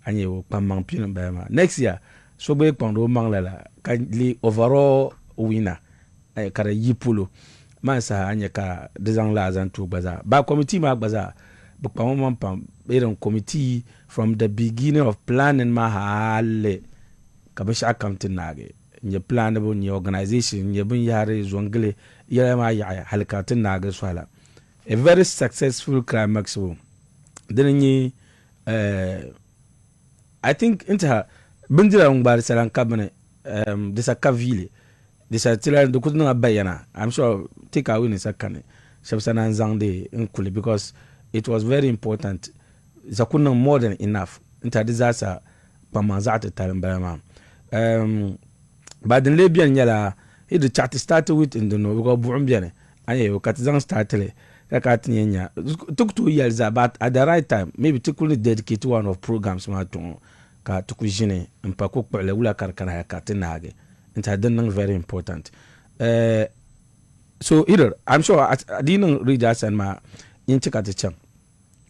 anye wo pamang pin ba ma next year so be pando mangla ka li overall winner kara yipulo man sa anye ka dezang la zan tu baza ba committee ma baza bu pam pam irin committee from the beginning of planning ma halle ka ba sha accounting nage nye plan bu nye organization nye bun yare zongile yare ma ya halkatin nage swala a very successful climax wo then I think inta bindira ngbar salan kabane disa kavile disa tila do kudna bayana I'm sure take away ni sakane shabsana nzangde nkule because it was very important zakuna more than enough inta disaster pamanzata talambama but the Libyan yala he the chat started with in the no because buumbiane aye katizan startele kakatinya took 2 years but at the right time maybe to dedicate one of programs ma to ka to kujine mpa ko kwele wula karkana ya katinage it had done very important so either I'm sure I didn't read that and ma in chikati cham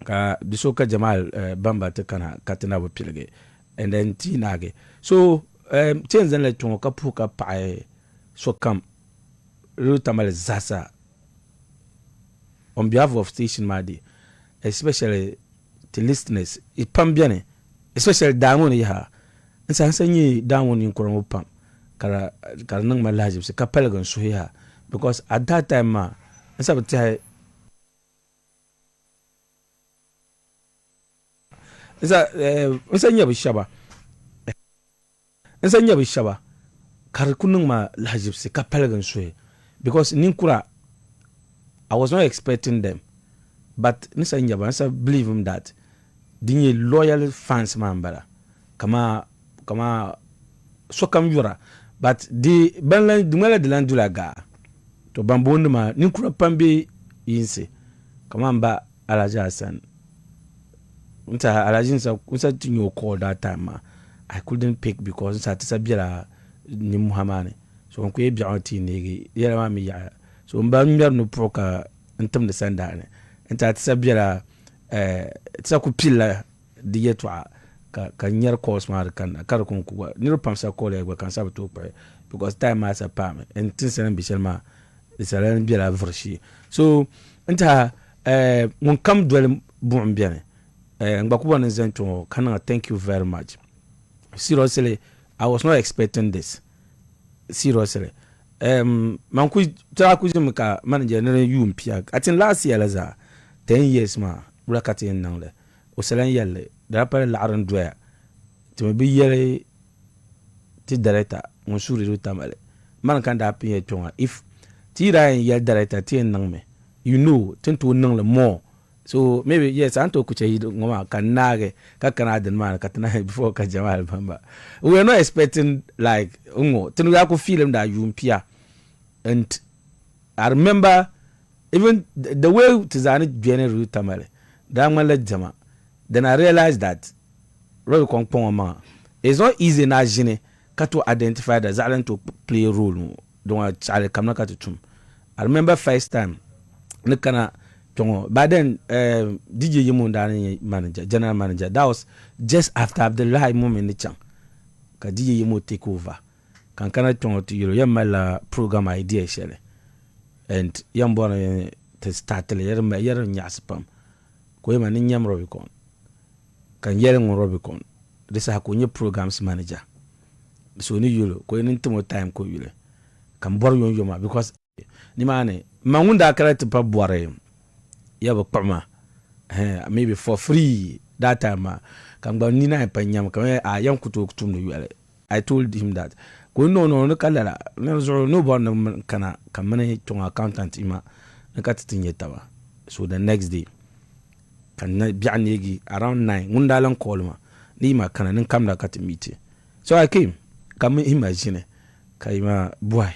ka bisoka Jamal Bamba te kana katina bo pilge and then tinage so change then let to ka puka pae so come Tamale zasa on behalf of Station Madi, especially the listeners, it pambiane, especially Damon ya. And Sansanyi Damon in Koromopam, Karanang Malajib, the Capelagon Suya, because at that time, ma, and Sabotai is that Sanya Bishaba, and Sanya Bishaba, Karakunuma Lajib, the Capelagon Suya, because Ninkura. I was not expecting them, but Nisa Njaba, I believe him that the loyal fans mambara, kama so come yura, but the Banlan Dumela de Landulaga to Bambunduma, Ninkura Pambi Inse, Kamamba Alajasan. Unta Alajinsa, Unsa to call that time, I couldn't pick because Satisabira Nimuhamane, so I'm quite beauty negi, Yaramami ya. So mbamir no proka ntam de sandane enta tsabira tsakupila de yetwa ka nyer course mar kan kar kon ku ni pam sa ko le kan sa to pa because time as a pam and tinsen bi shelma de salan bi la vrshi so enta mon kam dwel bon bien ngbakuba nzento kana thank you very much seriously I was not expecting this seriously manku tara kujum ka manager na UMPIA atin last year laza 10 years ma bulakati nangle o selan yalle da pare la aran doya to bi yele ti director mon suri ru Tamale man kan da pin tonga if ti ra yel director ti nangme you know tinto nangle more so maybe yes anto kuche ngoma kanage ka Canadian man katana before ka Jamal Bamba we were not expecting like tinu ya ko film that UMPIA. And I remember even the way Tizani general Tamale, Damale Jama. Then I realized that Roy Kongpong it's not easy na jine to identify the Zalen to play a role. Don't Charlie Kamnaka to tum. I remember first time Nikana Tongo. But then DJ Yimundani manager, general manager, that was just after Abdullah moment in the chang. Ka DJ Yimu take over. Kankana tongo to Euro Yamala program idea shele. And Yambona to start the year Yaspam. Koema Ninyam Robicon. Can yering on Robicon. This is a programs manager. So ni Euro, going into more time ko Yule. Can borrow Yoma because Nimane Mangunda character Pabuare Yaba Pama. Maybe for free that time. Can Nina and Panyam come a young kutu to I told him that. No kala no born kana kamane to accountant ima nakatitinye tawa so the next day kan bianegi around 9 ngundalan call ma ni ma kana nin kamda katimiti so I came come imagine kaima boy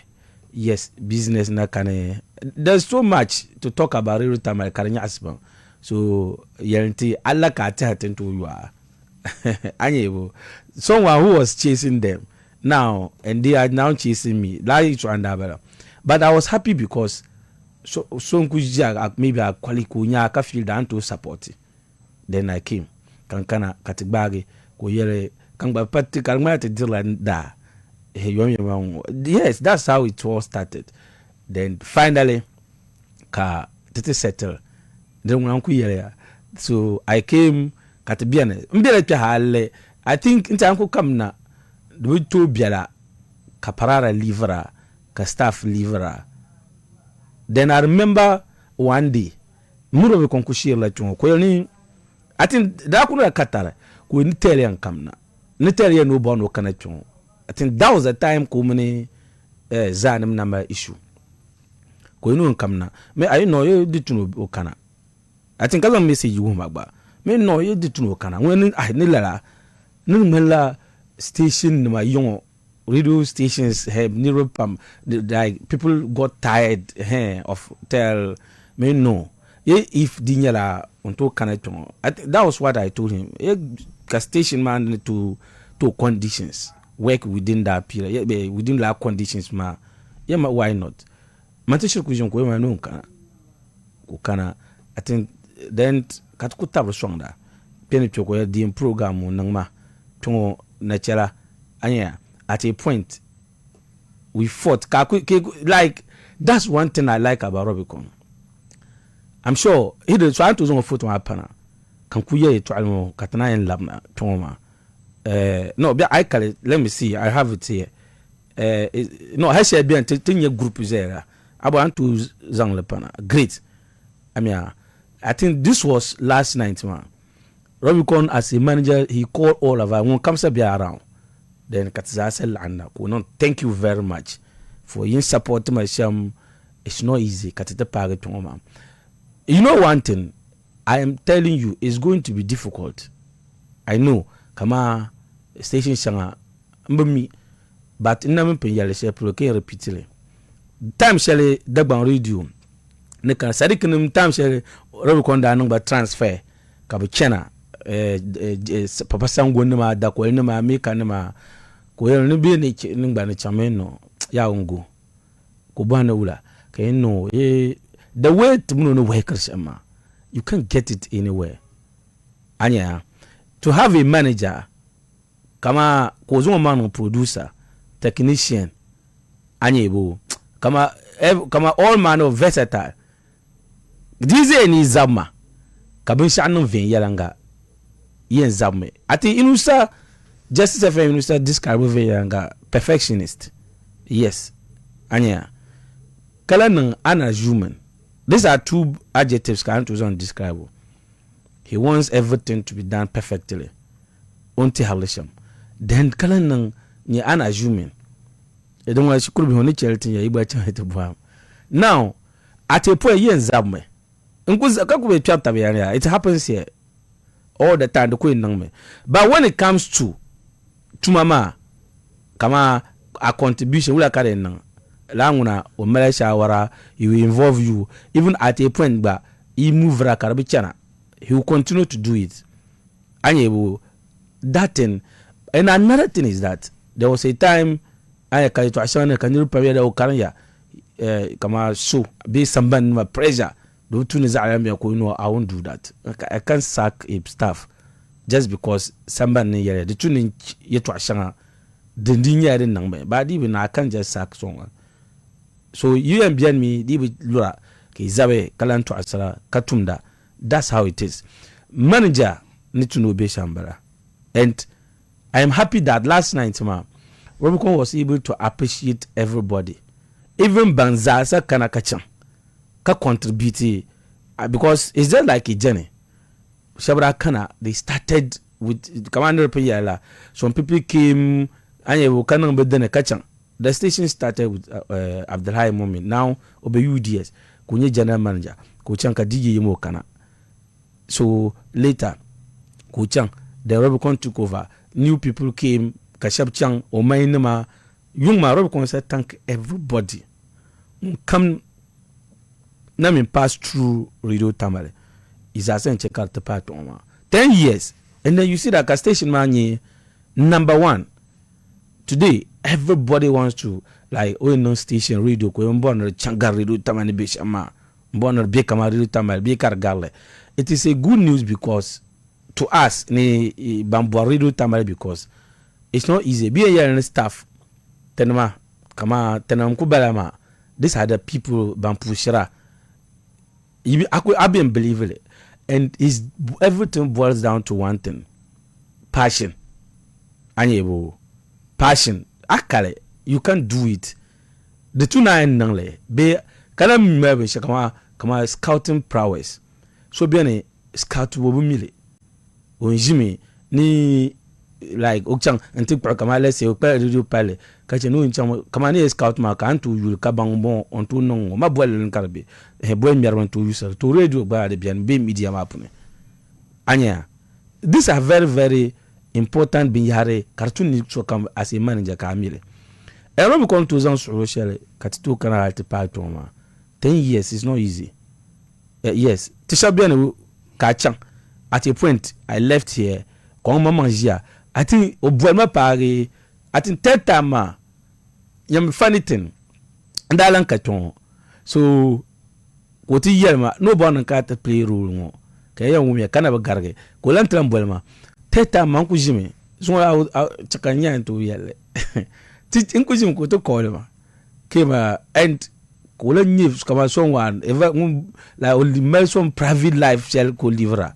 yes business na kana there's so much to talk about every time I karanya asba so yanti alla ka ta to you are anyebo someone who was chasing them now and they are now chasing me like to understand but I was happy because so maybe a quality ka feel down to support it. Then I came kankana katigbagi ko yere kangba patti kalma te dirla da yes, that's how it all started. Then finally ka tete settle then when ku yere so I came katibiane mbele twa hale I think nta anko kam na do to biara ka parara livra ka staff livra. Then I remember one day muro be konkushir la chungo ko ni I think da kuna katara ko ni tele an kamna ni tele no bono kana chungo. I think that was the time ko many zanim number issue ko inu kamna me I know you did to no kana. I think I message you magba me no you did to no kana when I ni la ni mela station ma young radio stations have near like people got tired of tell me no if dinyala unto connect. I think that was what I told him. A station man to conditions work within that period within that conditions ma why not matisho kujon ko ma no kana. I think then katukuta strong da peni choko the program nang ma to natural anya. At a point, we fought. Like, that's one thing I like about Rubicon. I'm sure he did try to zone photo my partner. Can kuye to almo katana en labna toma. No, I call it. Let me see. I have it here. No, I should be 10 year group is there. I want to zang lepana. Great. I mean, I think this was last night, man. Rubicon as a manager, he called all of us. When comes to be around. Then Katzasel and thank you very much for your support my sham. It's not easy. Katita page to mama. You know one thing, I am telling you, it's going to be difficult. I know. Kama station shanga mbami, but in namin penyale she proke repeatedly. Time shele dagban radio. Ne kan sadi kinum time shele Rubicon da number transfer kabuchena. Papa sango nema da ko nema meka nema ko yel ni bi ni ngba ni chameno ya ungu ko bana wula kay no the way to no work shema you can't get it anywhere. Anya to have a manager kama ko zo man producer technician anya ebo kama all man of versatile dize ni zama kabin shanu vin yalanga yen zamme ati inusa justice FM inusa describe yanga perfectionist. Yes anya kala nang ana human. These are two adjectives can to describe. He wants everything to be done perfectly unti halisham then kala nang ni ana human e don wa shukuru bi honi cheltin ya igba chan hete bo now at a point yen zamme nkuza kakube chapter be ya it happens here all the time the queen nang. But when it comes to mama kama a contribution wala kare nang languna o mele shawara he will involve you even at a point but he move ra karabi chana he will continue to do it anye that thing. And another thing is that there was a time I kai to ashana kaniru paweda o karanya kama so be samban ma pressure do tuni za ayambia ko I won't do that. I can't sack a staff just because somebody yere the tuni yeto ashanga dindin yare nang me but even I can't just sack someone. So you and behind me di bi lura ke zabe kalanto asara katumda. That's how it is. Manager need to know be shambara. And I am happy that last night Rubicon was able to appreciate everybody. Even Banzasa Kanakachan ka contribute because it's just like a journey. Shabra Kana, they started with Commander Payala. Some people came and you can be done a kachan. The station started with Abdelhai Moment. Now Obe UDS, Kunye General Manager, Kuchanka DJ Yemo Kana. So later, Kuchang, the Rubicon took over. New people came, Kashab Chang, Omainema, Yuma Rubicon said, thank everybody. Come, Namin pass through Radio Tamale. Is a sense check out the part 10 years. And then you see that station man number one. Today, everybody wants to like no station radio ko mbonor changa radio tamani beshama mbonor bekama radio tamale bekar galle. It is a good news because to us ni Bamba Radio Tamale because it's not easy. Be a year staff. Tenma kama tenam kubalama. These are the people Bampushira. I been believe it. And everything boils down to one thing. Passion. Anyebo. Passion. Akale. You can't do it. The 2-9 nangle. Be kana mmewe kama scouting prowess. So be scout wo mile. Onjimi ni like okchang antik kama let's say okpa radio pale kache no ncham kama ni scout ma kan to yul ka bang bon on to non ma boile nkarbe he boy miarwan to user to radio ba de bian be media mapune anya. These are very very important binyare cartoon ni so come as a manager ka mile e ro mi kon to zan so shele katito kana alti part ma 10 years is not easy. Yes tisha bian ka chang at a point I left here kon mama jia I think obuelma pare I think third time yam funny thing ndalan katon so woti yelma no bon ka ta play role mo kay yan wumi kana ba garge ko lan tram bolma third time man ku jimi so chakanya to yelle ti in ku jim ko to kolma kema and ko lan nyif kama so wan eva la only melson private life shell ko livra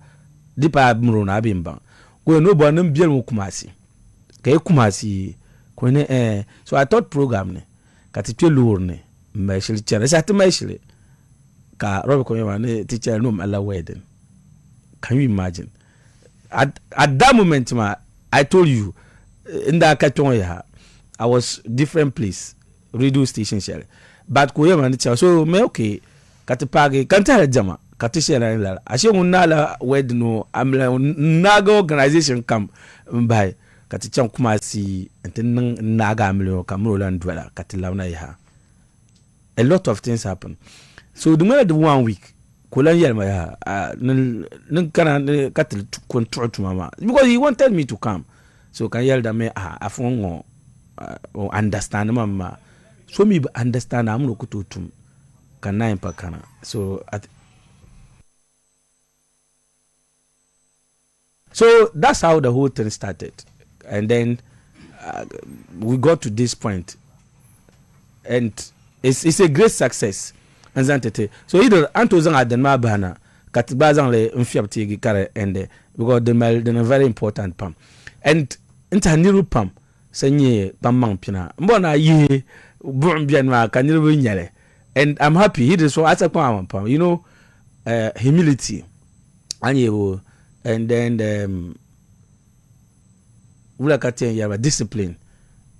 dipa mro na bimba ko no bo nan biel mo kumasi kay kumasi ko ne so I thought program ne katitwe lour ne meshil chere sa te meshil ka robe ko yema ne teacher no ala wedding. Can you imagine at that moment I told you in that katon ya I was different place radio station share but ko yema ne so me okay katipage kanta jama katishela la ashe unala wedding no amla naga organization come by katichan kumasi enten naga amlo kamro land dwela katilawna ya. A lot of things happen. So the more the 1 week kolan yelma ya nan kana katil control to mama because he wanted me to come so kan yell da me afon understand mama so me understand am no kutotum kana impa kana so so that's how the whole thing started. And then we got to this point. And it's a great success. So either Antozang Adenma Bana, Katibazang le Mfiapti Kare and because the very important pump. And Intaniru pump, Senye Pamang Pina. Mbona ye Burmbianma Kaniru Nyale. And I'm happy. He is so as a pump, you know, humility. And then wula katen ya discipline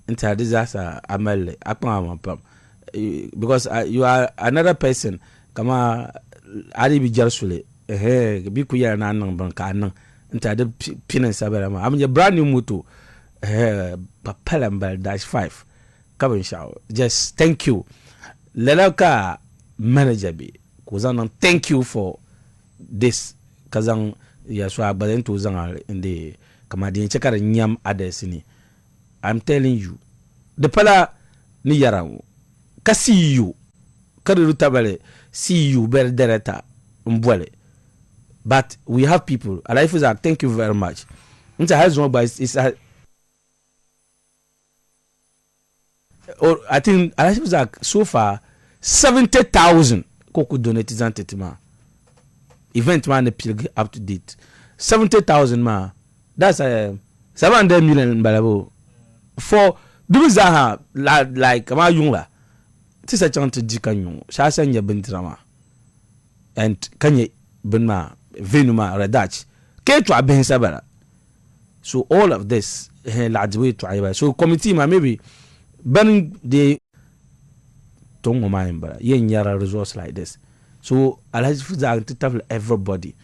into disaster amale akwa pam because you are another person kama ali bi jarsule bi ku ya na nan ban ka nan into the pinin sabara ma am brand new moto papalambal -5 come show just thank you lelaka manager bi kuzan thank you for this kazan ya so abaden to zan in the kama din chekara nyam adesini. I'm telling you the pala ni yaran ka see you kadu tabale see you ber dereta mbwele but we have people alive is thank you very much nta has one but it's or I think alive is so far 70,000 koku donate zantetima event man up to date 70,000 ma. That's 700 million balabo for dubizaha like kama yungla tisa chante jikanyu shasa nya bentrama and kanye benma venuma redach ke to aben sabara. So all of this ladwe to aiba so committee ma maybe ban the tongo maimbara yen yara resource like this so alhaji fuza to table everybody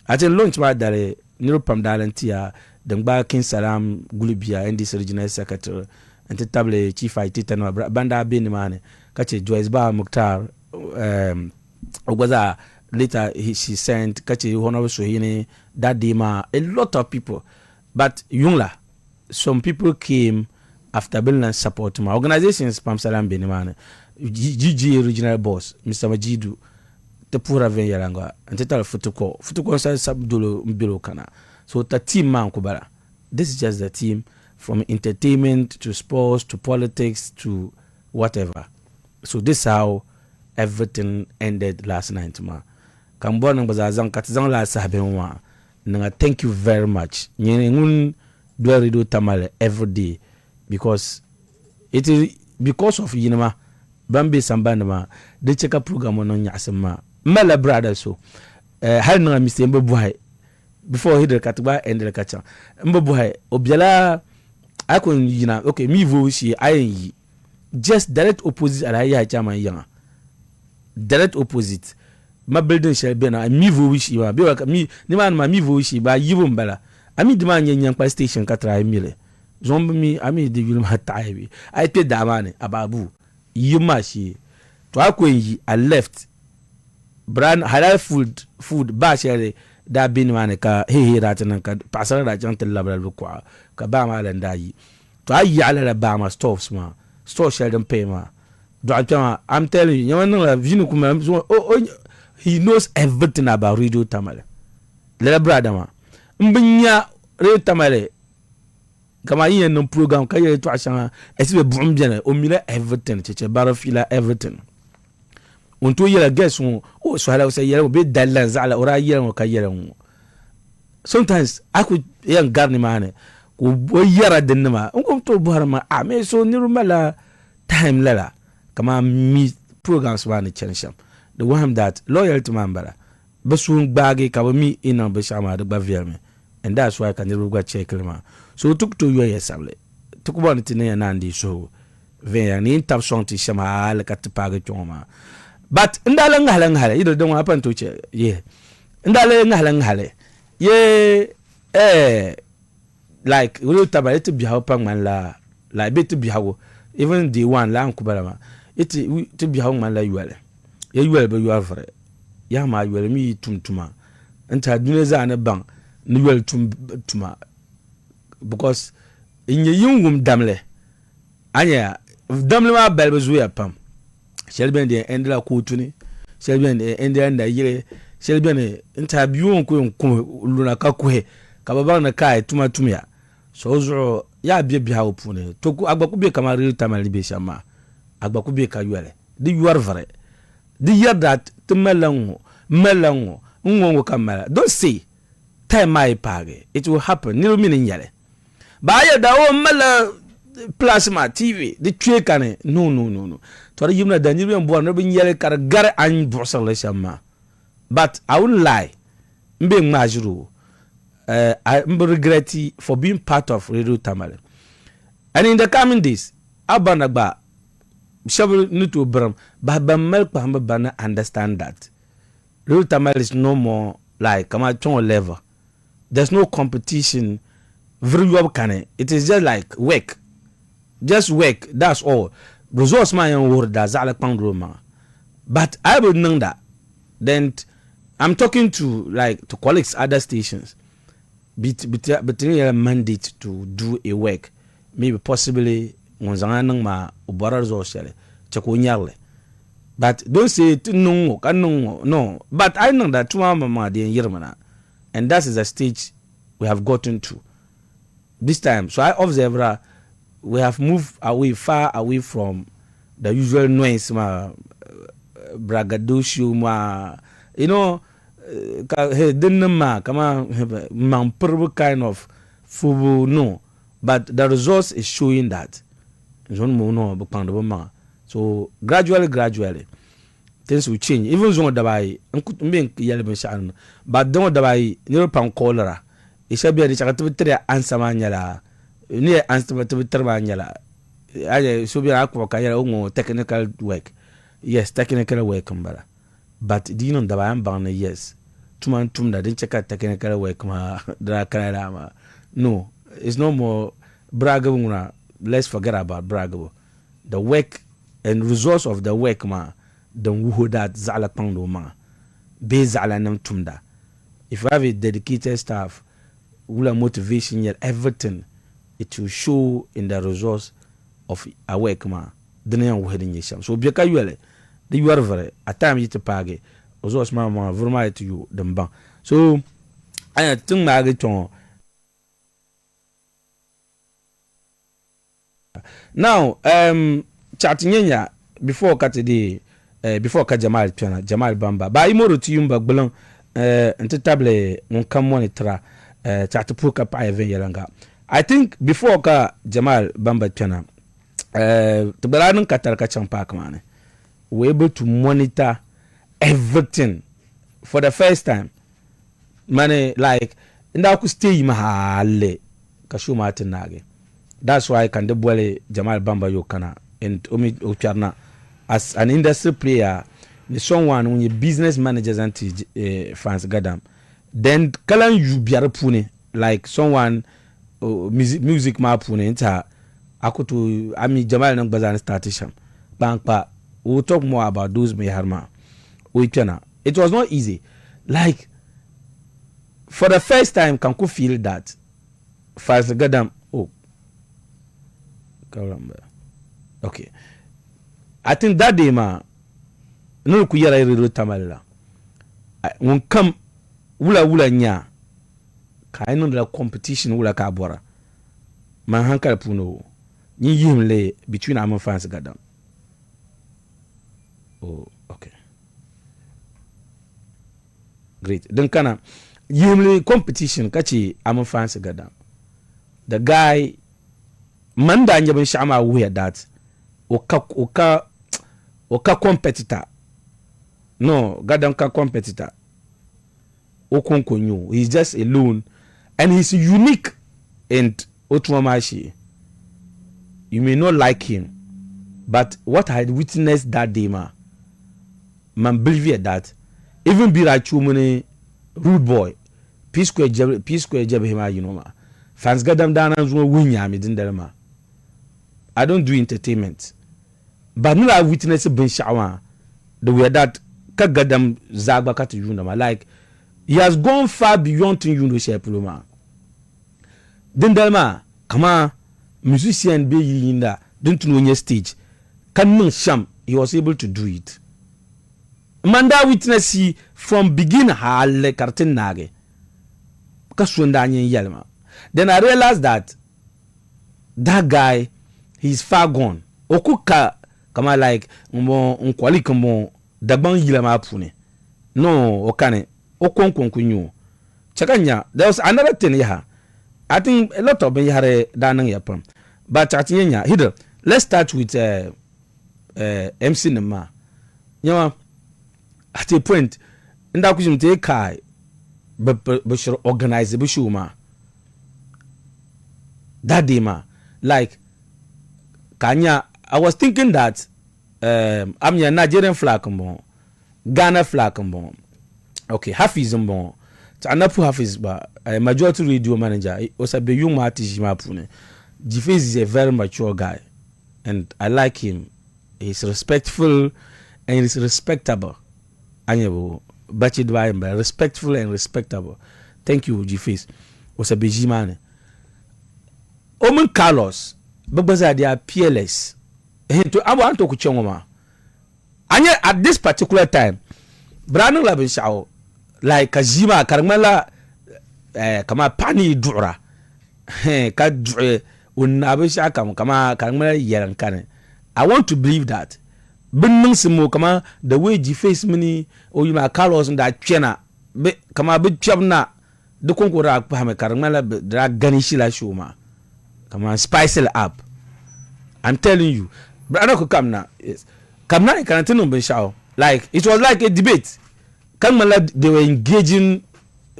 at launch ma dare Niropam Dalantia, Dengba King Salam Gulubia, and this regional secretary, and the table chief IT Banda Binimane, Kachi Joyce Bar Mukhtar, Ogaza later she sent Kachi Honorable Sohine, Dadima, a lot of people. But Yungla, some people came after building support my organizations, Pam Salam Binimane, GG regional boss, Mr. Majidu. The poor Yaranga and the Futuko sa Sabdulo Mbilo Kana. So the team man kubara. This is just the team, from entertainment to sports to politics to whatever. So this is how everything ended last night, ma. Kambona bazazang katizang la sabenwa. Nanga thank you very much. Nyengun do radio Tamale every day, because it is because of yinama Bambi Sambandama the check up program on Yasama Mela brother. So hal nanga Mr. Mbobuhai before he the katuba and the kacha Mbobuhai Obiala I couldn't yina okay me voice I just direct opposite at I chama yang direct opposite. My building shall be na mi voice you are be like me ni man ma mi voice ba yibum bala ami demand yan kwa station katra mile zombi mi ami de yulum hataibi I paid that money ababu yumashi to akwenyi I left brand halal food ba shere da bin mane ka he ratana ka pasara da jante labral kwa ka ba ma landa yi to ayi ala ba ma stores ma store share them pay ma do I'm telling you no vinu kuma he knows everything about Radio Tamale le brother ma mbinya Radio Tamale kama yeye no program ka yeye to ashanga esibe bum bien o mila everything cheche barafila everything onto yela guess o so hala say yela be dalan zala ora yela ka yela sometimes aku yan garni mane ko yara denma on to buharma me so nirumala time lala kama mi programs wane chensham the one that loyalty mambara basun bagi ka mi ina be shama de baviame, and that's why I can never check lema. So took to you yesable took one tin ya nandi so ve ni tap song ti shama al kat page choma but ndala nghala you don't happen to che yeah ndala nghala ye like we tabale to be how pang man la like be to be how even the one la kubala it to be how man la yuale ye yuale be you are ya ma yuale mi tumtuma enta duneza na bang ni yuale tumtuma because in ye yungum damle anya damle ma belbe zuya pam shelben de endla kutuni shelben de endla yire shelben enta biyon ko luna kakwe kababa na kai tumatumia so zo ya bia ha opune toku agbaku be kamari Tamale be shama agbaku be ka yuale di yuar vrai di year that melango ngongo kamala don't say time my page it will happen nilu mini yale ba ya da o mala plasma TV the tue kane no to ri yimna da nilu mbo na bin yale kar gar an borsal shama but I won't lie mbe ngajuru I'm regretting for being part of Radio Tamale. And in the coming days, Abanagba, Shabu Nutu Bram, Baba Melpa Bana understand that Radio Tamale is no more like Kamachon level. There's no competition. Very well can it is just like work. Just work, that's all. Resource my own word that's all Roma. But I would know that. Then I'm talking to colleagues, other stations. Between a mandate to do a work, maybe possibly ma but don't say no. But I know that and that is the stage we have gotten to this time. So I observe we have moved far away from the usual noise, braggadocio, kind of football, no, but the results is showing that. So gradually things will change. Even zone dabai but don't dabai pan cholera it should be a chakatubitria answer manyala near answer manyala I should be a technical work. Yes, technical work but do you know that I am bound? Yes. Tum that didn't check out technical work no, it's no more bragabuna. Let's forget about bragabo. The work and results of the work don't who that zala pando be zala nam tumda. If you have a dedicated staff, will motivation yet everything, it will show in the results of a work Then wedding yesham. So beka yuele. The you are very a time you to page. Also, my verma to you the bank. So aya tung magi ton. Now chatting before ka today before ka Jamal piana Jamal Bamba ba imoro to yumba gbolon ntitable mon kam monitora chat pour ka pa even yelanga. I think before ka Jamal Bamba piana to balanin katar ka champa kamane we able to monitor everything for the first time. Money like nda ku stay mahale ka show Martin nage. That's why can the boy Jamal Bamba Yokana and Omi Ocharna as an industry player, someone when you business managers and fans gadam. Then kalan you biarapune like someone music mapune into akutu ami Jamal nang bazan startation. Bankpa we'll talk more about those meharma. It was not easy. Like for the first time can you feel that fans gadam okay. I think that day no ku yara iro Tamale won kam wula nya ka ino la competition wula ka bora man hankal puno ni yimle between am fans gadam. Oh okay, great. Then kana yimle competition kachi am fans gadam. The guy Manda njabin shama aware that oka competitor. No, Gadam ka competitor. Okonkonyo. He's just alone. And he's unique and Otuamashi. You may not like him. But what I had witnessed that day, man believe that even Birachumune Rudeboy P-Square Jebhema, you know ma. Fans Gadam Dana win ya midinderma. I don't do entertainment. But no, I witness Ben Shawa the way that Kagadam Zagba to Yunama. Like he has gone far beyond to Shepuluma. Then Delma, come on, musician be in the don't know your stage. Can sham, he was able to do it. Manda witness he from beginning hale karten nage. Kasundanya yelma. Then I realized that guy, he's far gone. Okuka kama like nkwali kamo daban yila mapune. No okane okonkunkunyu. Chakanya there was another thing yeah. I think a lot of me had danang yapam. But chatinya hidden. Let's start with MC Nema. You know at a point nda kujimte kai but organize bushuma. That day, ma, like Kanya, I was thinking that I'm your Nigerian flag, Ghana flag, okay, half is bon. Anapu half is but a majority radio manager. It was a big young artist. Jiface is a very mature guy, and I like him. He's respectful and he's respectable. Anyabo, Bachid Wayamba, respectful and respectable. Thank you, Jiface. Was a big man. Omen Carlos, Babaza, they are peerless. I want to kuchongoma. And yet at this particular time, Brandon Labishao, like Kazima, Karmela, Kama Pani Dura, Kadre, Unabisha, Kama, Karmela, Yerankane. I want to believe that. Benungsimo, Kama, the way you face many, or you might Carlos and that Chena, Kama bit Chabna, the Konkura, Pahame, Karmela, Draganishila Shuma. Come on, spice it up. I'm telling you. But I don't come now. Yes. Come now, can tell you, like it was like a debate. They were engaging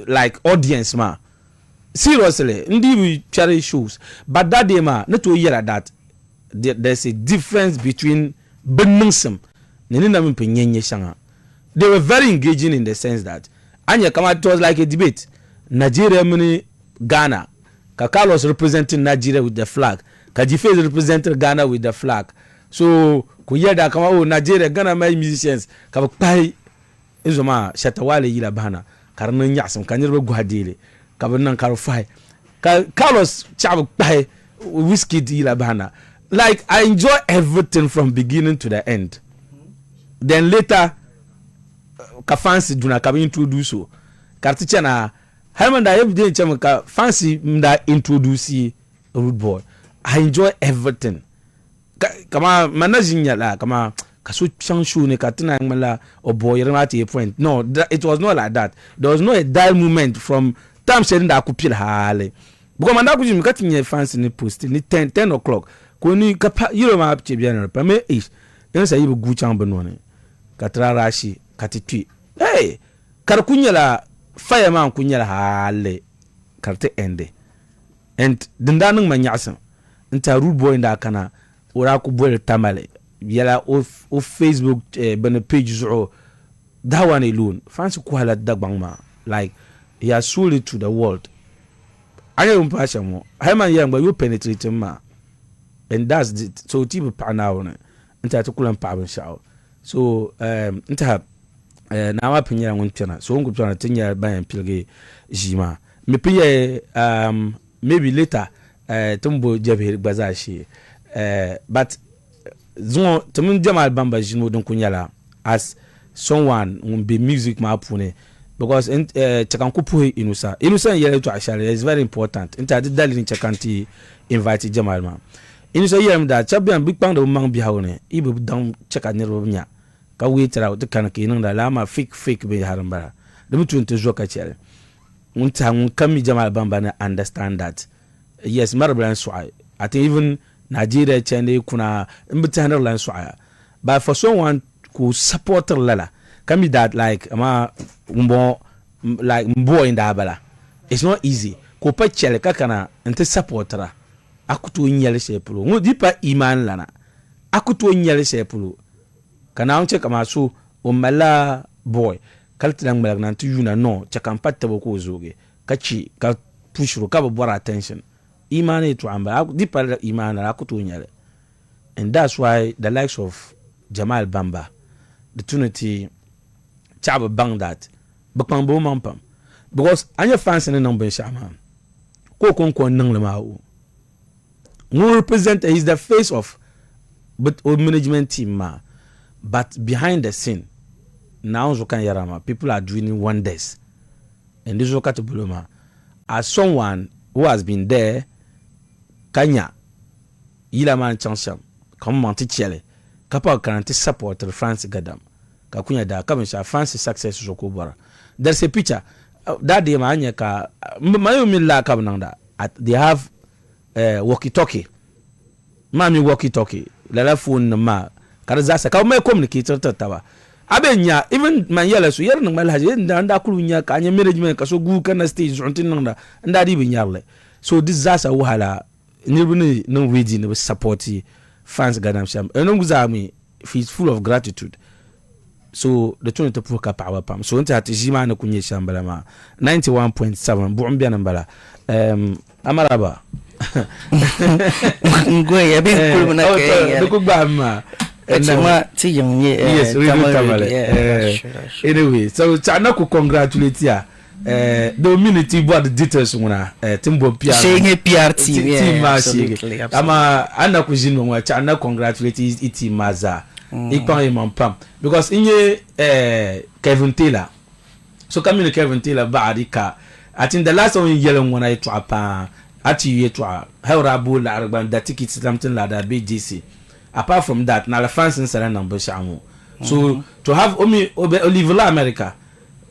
like audience, ma. Seriously, indeed we carry shows. But that day, ma, not to hear that there's a difference between Benungsum. They were very engaging in the sense that Anya come out, it was like a debate. Nigeria, Ghana. Carlos representing Nigeria with the flag. Kajife is representing Ghana with the flag. So kuyeda kama Nigeria Ghana my musicians kama pai izoma shatawale yila bana karno nyasam kanirbe guadile kaba nan karofai Carlos chab pai whiskey yila bana. Like I enjoy everything from beginning to the end. Then later kafansi duna kaba introduce so karticha na Herman da every day chamaka fancy mda introduce Rudeboy. I enjoy everything. Kama manajinya la kama kaso changshu ne katina ngmala or boy at a point. No, it was not like that. There was no a dull moment from time saying that I could peel hale. Because man ku jim katinye fancy ni post ni 10 o'clock. Ko ni kapa yiro ma apche biana pa me ish. Yan sa yibu gu chang benone. Katra rashi katitui. Hey, kar kunyala fireman kunyala hale karte ende. And dindanung manyasa. Nta Rudeboy nda kana ora ku boy Tamale. Yala of Facebook bana page zo that one alone. Fancy ku hala dagbangma. Like he has sold it to the world. Anya umpasha mo. Herman yang ba you penetrate ma. And that's it. So tibu pa na wona. Nta tukula pa ban shawo. So nta na wa pinya ngun piana. So ngun piana tinya ban pilge jima. Me piye maybe later tumbo jabe gbazashi. But zon tumun j.Bamba jino don kunyala as someone who be music ma pune because chakanku puhe inusa yele to ashale is very important. Nta dali ni chakanti invite j.Bamba. Inusa yem da chabian big bang do mang bi hawne ibu dang chakane robnya ka witera to kan ke nan da lama fake be haramba dum tun te zoka chere unta ngun kami j.Bamba na understand that yes marablan swai I think even Nigeria chende kuna mbitana lan swaya but for someone who support lala kami that like ama mbo in da bala it's not easy ko pa chele kakana ente supportera akuto nyele sepulu ngodi pa iman lana akuto nyele sepulu kana onche kama so o mala boy kaltilang malak nan tu yuna no chakampatta boko zoge kachi ka pushro ka bora attention imane to amba dipa imana akuto nyele. And that's why the likes of j.Bamba the Trinity chaba bang that bakpambo mampam because anya fans in number shaman ko kon nang lama no represent he's the face of but management team ma but behind the scene now zokan yarama people are doing wonders and this zokat buluma as someone who has been there kanya ila man chansham comme manti chele kapa garanti support the France gadam ka kunya da kama sha France success zoko bara there's a picture that day manya ka mayo milla ka nanda they have walkie talkie mami walkie talkie la phone ma kada za ka mai communicator tawa abenya even man yala so yer nang malhaje nda kulunya ka anya management ka so gu kana stage untin nanda nda di binyarle so this zasa wahala nibuni no ready no support fans gadam sham enonguzami he's full of gratitude so the tune to puka power pam so nta atijima na kunye shambala ma 91.7 bumbia nambala amaraba ngwe ya bi kuluna ke kugba echema ti yonye yes Tamale anyway so chana ku congratulate ya the community board details muna timbo PR saying PR team yeah ama ana kujinwa mwa chana congratulate iti maza ikpan imampam because inye Kevin Taylor so coming Kevin Taylor baadika I think the last one yellow when I to apa ati yetwa hawrabu la arban that tickets something like that BGC apart from that na la fans in sala number shamu so to have Oliver America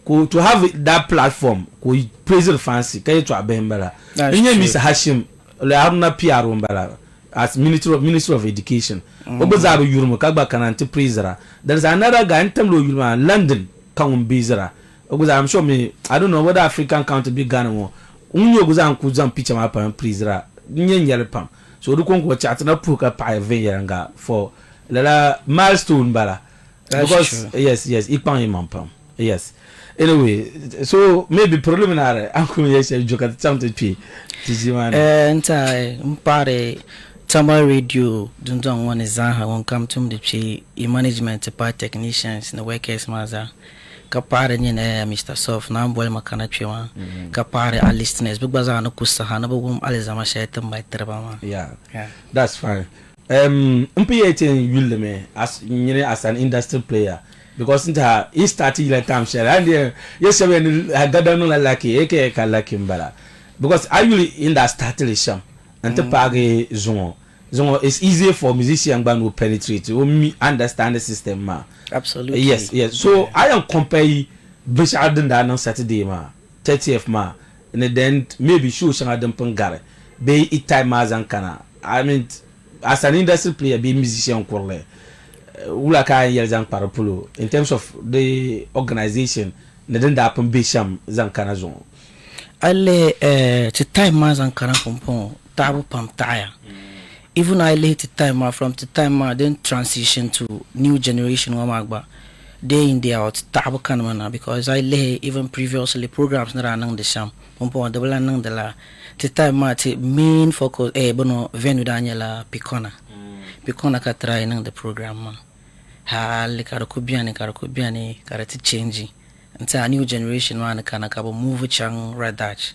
to have that platform ko praise fancy kay to abembala inye Mr Hashim le haruna PR mbala as minister of education obozaru yurmo kagba kanante praisera there's another guy in Tamale yurma London kan bizera oboza I'm sure me I don't know whether African country be Ghana mo unyo gozan kuzan picture ma pa praisera nyanyele pam so du konko chat na puka pa venga for la milestone bala because yes ipan imam pam yes. Anyway, so maybe preliminary uncle yes joke at something p tijiman nta mpare Tamal radio dundon one is ha won come to the chi management part technicians na workers maza kapare ni na Mr Soft na mbole makana chwa kapare our listeners big baza na kusa na bugum alizama shaitan mai traba yeah that's fine mpa18 yulme as an industry player because into he started like time share and yes when I got no like eke ka like mbala because I usually in that started sham and to page zongo it's easier for musician band to penetrate to understand the system ma. Absolutely. Yes. So I am compare Bishadden that on Saturday ma 30th ma and then maybe show shang adam pangare be it time as and kana. I mean as an industry player be musician kwole ula ka yelzang parapulo in terms of the organization neden da happen be sham zankana zone alle to time ma zankana pompon tabu pam taya. Even I late time from the time then transition to new generation wamagba day in day out tabu kanmana because I lay even previously programs na ranang de sham pompon de bala nang de la the time the main focus bono venue daniela Picona ka try nang the program ma hal karakubiani karati change until a new generation man kana kabo move chang radach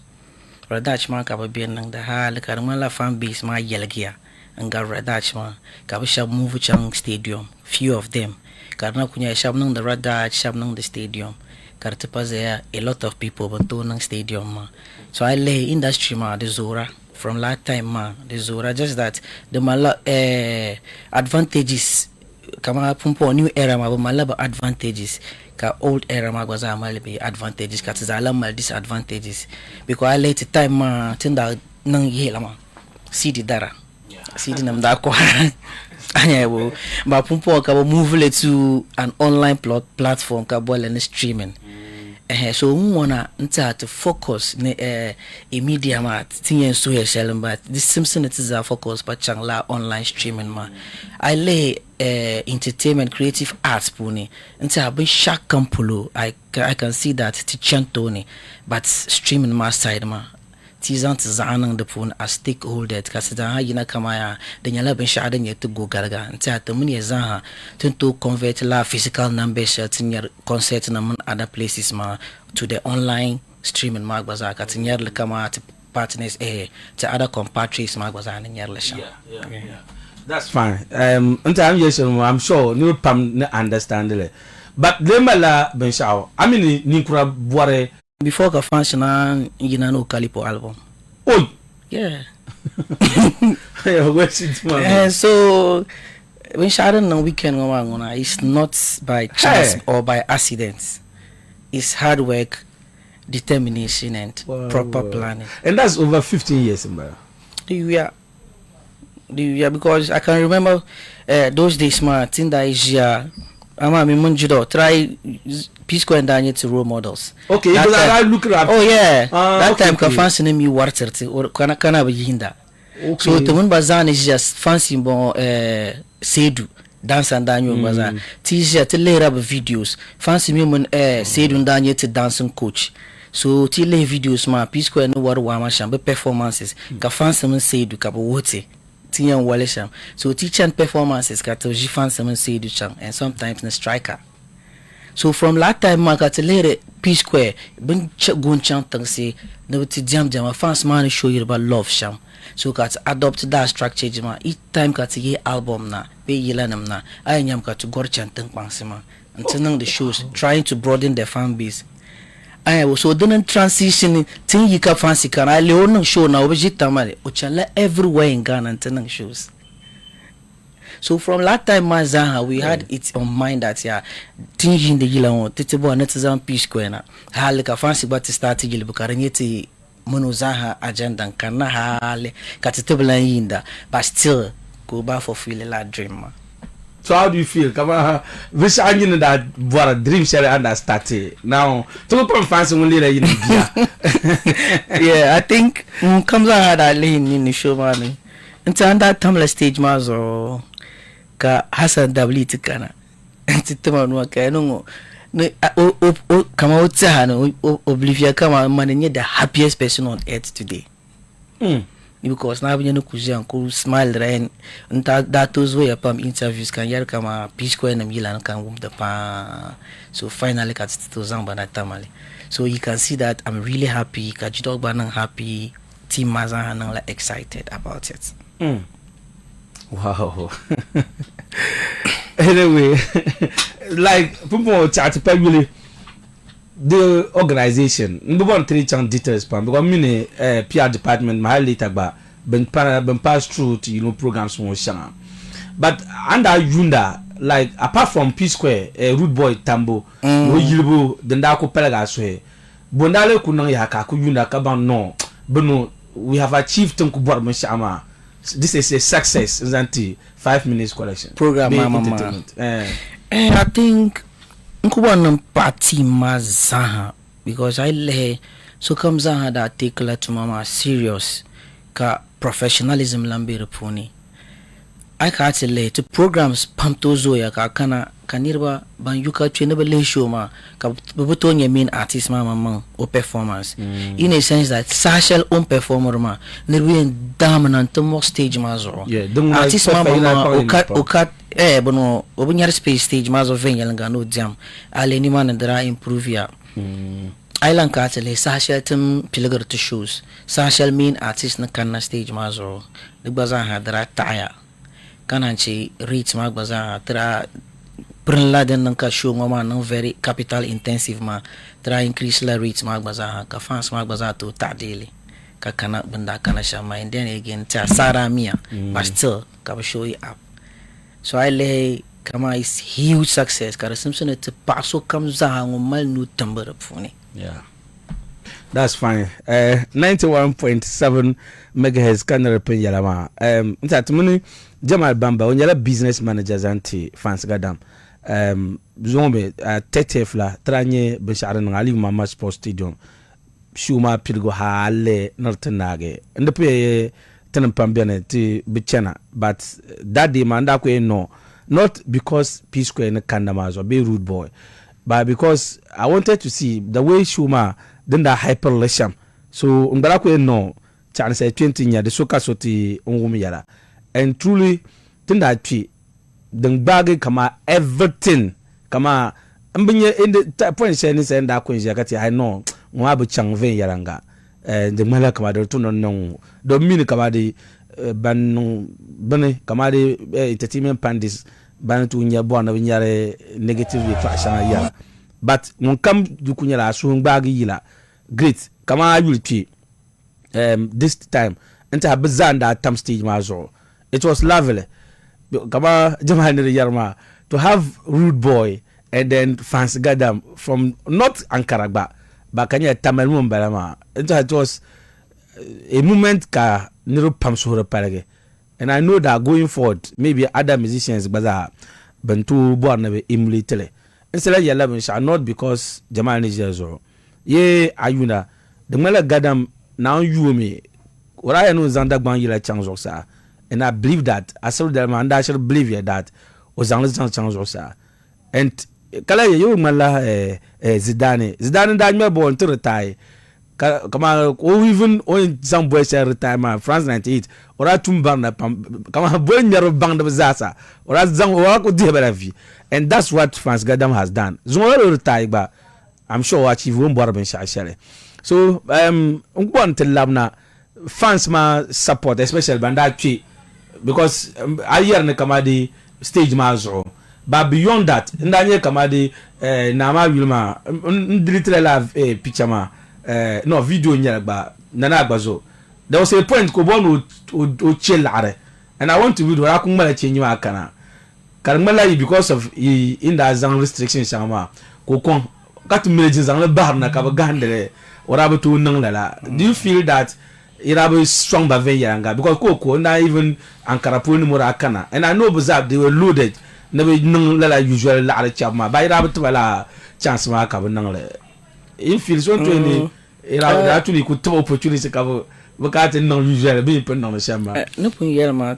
ma kabo bien nang the hal karamala fan base ma yelgia nga radach ma kabo shab move chang stadium few of them karna kunya shab nang the radach shab nang the stadium karate pazaya a lot of people but to nang stadium ma so I lay industry ma the zora from last time ma the zora just that the mala advantages kama pumpo new era ma malaba advantages ka old era ma gwaza malbe advantages ka tizala mal disadvantages because I late time ma tinda nang yela ma CD dara CD nam da ko anya bo ba pumpo ka move le to an online platform ka bole and streaming so wanna to focus a media ma tinyen so yesel but this Simpson it is a focus but changla online streaming ma I lay entertainment creative arts puni nta be shark kampulo I can see that tichan tony but streaming ma side ma tizant zanang de pun a stakeholder kasida ha yina kamaya de nyala ben shada nye to go garga nta to mun yezaha to convert la physical numbers tinya concert na mun other places ma to the online streaming ma gbaza ka tinya le kama partners to other compatriots ma gbaza na nyar le sha. That's fine. I'm sure you pam understand it. But lemala ben shao. I mean ninkura boare before ka function yina no Calipo album. Oh yeah. So when Sharon on weekend it's not by chance or by accident. It's hard work, determination and proper planning. And that's over 15 years in Yeah, because I can remember those days ma tinda is ama mi munjido try Pisco and Daniel to role models. Okay, because I look at that time ka fancy name you water or kana be hinda. Okay. So to mun bazan is just fancy bon sedu dance and Daniel bazan. T-shirt to layer up videos. Fancy me mun sedu Daniel to dancing coach. So ti lay videos ma Pisco and war wa ma shambe performances. Ka fancy mun sedu ka bo wote. Tiyan walesham. So teaching performances ka to jifancy mun sedu chang and sometimes na striker. So from last time makatelere P Square ben gun chant say no ti jam fans man show you about love sham. So kat adopt that structure jama each time kat ye album na be yelanam na I nyam kat to gor chantang pangsima until the shows trying to broaden their fan base. I was so didn't transition thing you can fancy can I leon show na obi Tamale ochala everywhere in Ghana until shows. So from last time Mazaha we had it on mind that thinking the yila on titebo netizan P Square na hale ka fancy but start yile bukaranyeti monozaha agenda kana hale katitebla yinda but still go back for feel la dream. So how do you feel? Kama wish angin that what a dream share and started. Now to put fancy one later in yeah, I think comes out that lane in the show man. Until that Tamale stage mazo ka Hassan Dabliti kana titema no ka no kama utsa no oblivia kama man the happiest person on earth today. Because now we no kuja ko smile rain that those way upon interviews kan yar kama Pisco na Milan kan the pa so finally kat to zamba na Tamale. So you can see that I'm really happy ka jidog banang happy team mazan nang like excited about it. Wow. Anyway, like people chat really the organization we 3 chance details because mini PR department my later been passed through to programs more shana but under Yunda like apart from P Square Rudeboy Tambo no yilbo dendako pelaga so bondale kunang yaka ku Yunda kaban no beno we have achieved tunku bor shama. This is a success, isn't it? 5 minutes collection program mama. I think nkuwa party mazaha because I lay so comes that take la to mama serious ka professionalism lambere puni. I can't lay to programs pamtozo ya ka kana kanirba ban yuka chenebe le show ma ka bubutonya mean artist mama o performance in a sense that social own performer ma nirwe dominant mo stage mazo artist mama o kat bono obunyar space stage mazo venyalanga no jam ale ni man dra improve ya island kat le social tim pilagar to shows social mean artist na kana stage mazo digbaza ha dra taya kananchi reach magbaza tra prenla den nanka show mama no very capital intensive ma tra increase la reach magbaza ka fans magbaza to tadeli ka kana banda kana shama and then again ta sara mia but still ka show it up so I lay kama is huge success ka simpson it paso kamza ngomal nu tambara phone yeah. That's fine. 91.7 megahertz kanere pen yalama. Ntatumuni j.Bamba onyala business managers anti fans gadam. Zombe 30 fla tranye beshare ngali mama sports stadium. Shuma pilgo hale nortenage. Ndepe tenem pambiane ti bichana but that day manda ko no not because P Square ne kandamazo be rude boy but because I wanted to see the way Shuma then that hyperlation so umbarako no chance 20 nya de soka soti ngumi yara and truly then that tree then bag kama everything kama mbinye in the point saying send that kwinja kati I know nwa bu changve yaranga the mala kama de to no do mini kama de ban bane kama de entertainment pandis ban to nya bo na nyare negative reaction ya but mon kam du kunyala so bag yila great kama will be this time enter bizanda tam stage mazo it was lovely kama jamani yarma to have rude boy and then fans gadam from not Ankara but kanya Tamal mumbalama it was a moment ka niro pamsura parage and I know that going forward maybe other musicians baza bantu born be emulate instead ya love not because jamani jazo ye ayuna the mala gadam now you me what I know zanda gban yila chanzo sa and I believe that I saw them and I should believe that was only chanzo sa and kala you mala Zidane da me born to retire kama or even on some boys retirement France 98 or tumba na kama boy nyaro bang de zasa or zang or ko di and that's what France Gadam has done zon retire ba I'm sure achieve one more than share. So want to labna fans ma support especially banda tree because I hear ne kamadi stage mazo but beyond that ndanye kamadi na ma wilma ndilitre live picture ma no video nya ba nana agbazo there was a point ko bon o chelare and I want to video akumala chenyi akana karmala because of in the zone restrictions sama ko kon got messages on the barna kabagandere or able to nangla. Do you feel that irabe strong baveyanga because koko na even Ankara murakana and I know bazab they were loaded never nangla usual la chama by irabe to la chance ma kabanangle in feel so to irabe actually could top opportunity cover wakati non usual be pen on the shama no pun yerma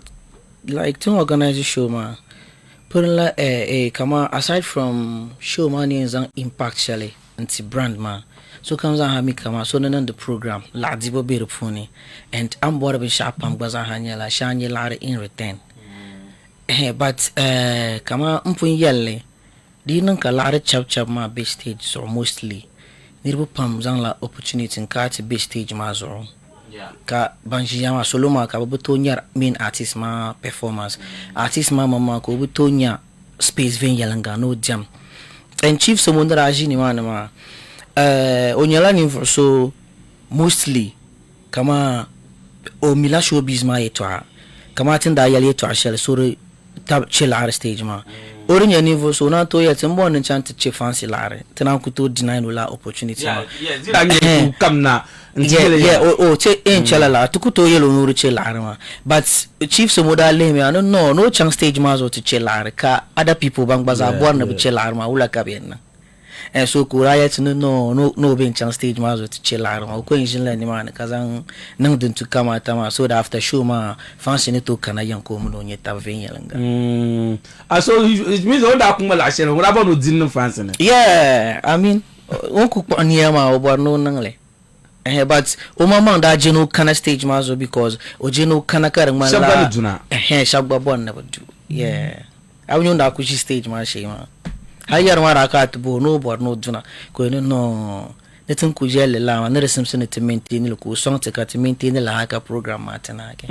like to organize a show ma Purla kama aside from show money and impact shally anti brand man so comes on hami kama so none the program la dibo be phone and I'm bored of sharp am gbaza hanya la shanye la in return but kama mpun yelle di nan ka la chap ma be stage so mostly nirbo pam zan la opportunity ka ti be stage ma zo ka banji yama soloma ka butonya main artist ma performance artist ma mama ko butonya space ven yalanga no jam and chief someone that ajini ma onyala ni so mostly kama o mila showbiz ma yetwa kama tinda yali yetwa shell so tab chill ar stage ma orinya niveau so na to yet mbo ne chant che fancy lare tena ku to deny no la opportunity ma yeah come na o che en chala la to ku to yelo no che lare ma but chief so moda le me no chance stage ma zo to che lare ka other people bang baza born na che lare ma ula ka bien and so kuraya to no being chance stage ma zo to che lare ma ko engine la ni ma ne kazan nang dun to kama tama so that after show ma fancy ne to kana yan ko mu no nyeta venya langa so it means all that kuma la share what about no din fancy ne yeah I mean on ku pa niama o bor no nang le but o mama da jeno kana stage ma zo because o jeno kana karan ma la shabba duna shabba bon na badu yeah awun da ku shi stage ma she ma hayar ma raka to bo no bor no duna ko no netin ku jelle la ma ne resimson te maintain ko song te ka te maintain la haka program ma tana ke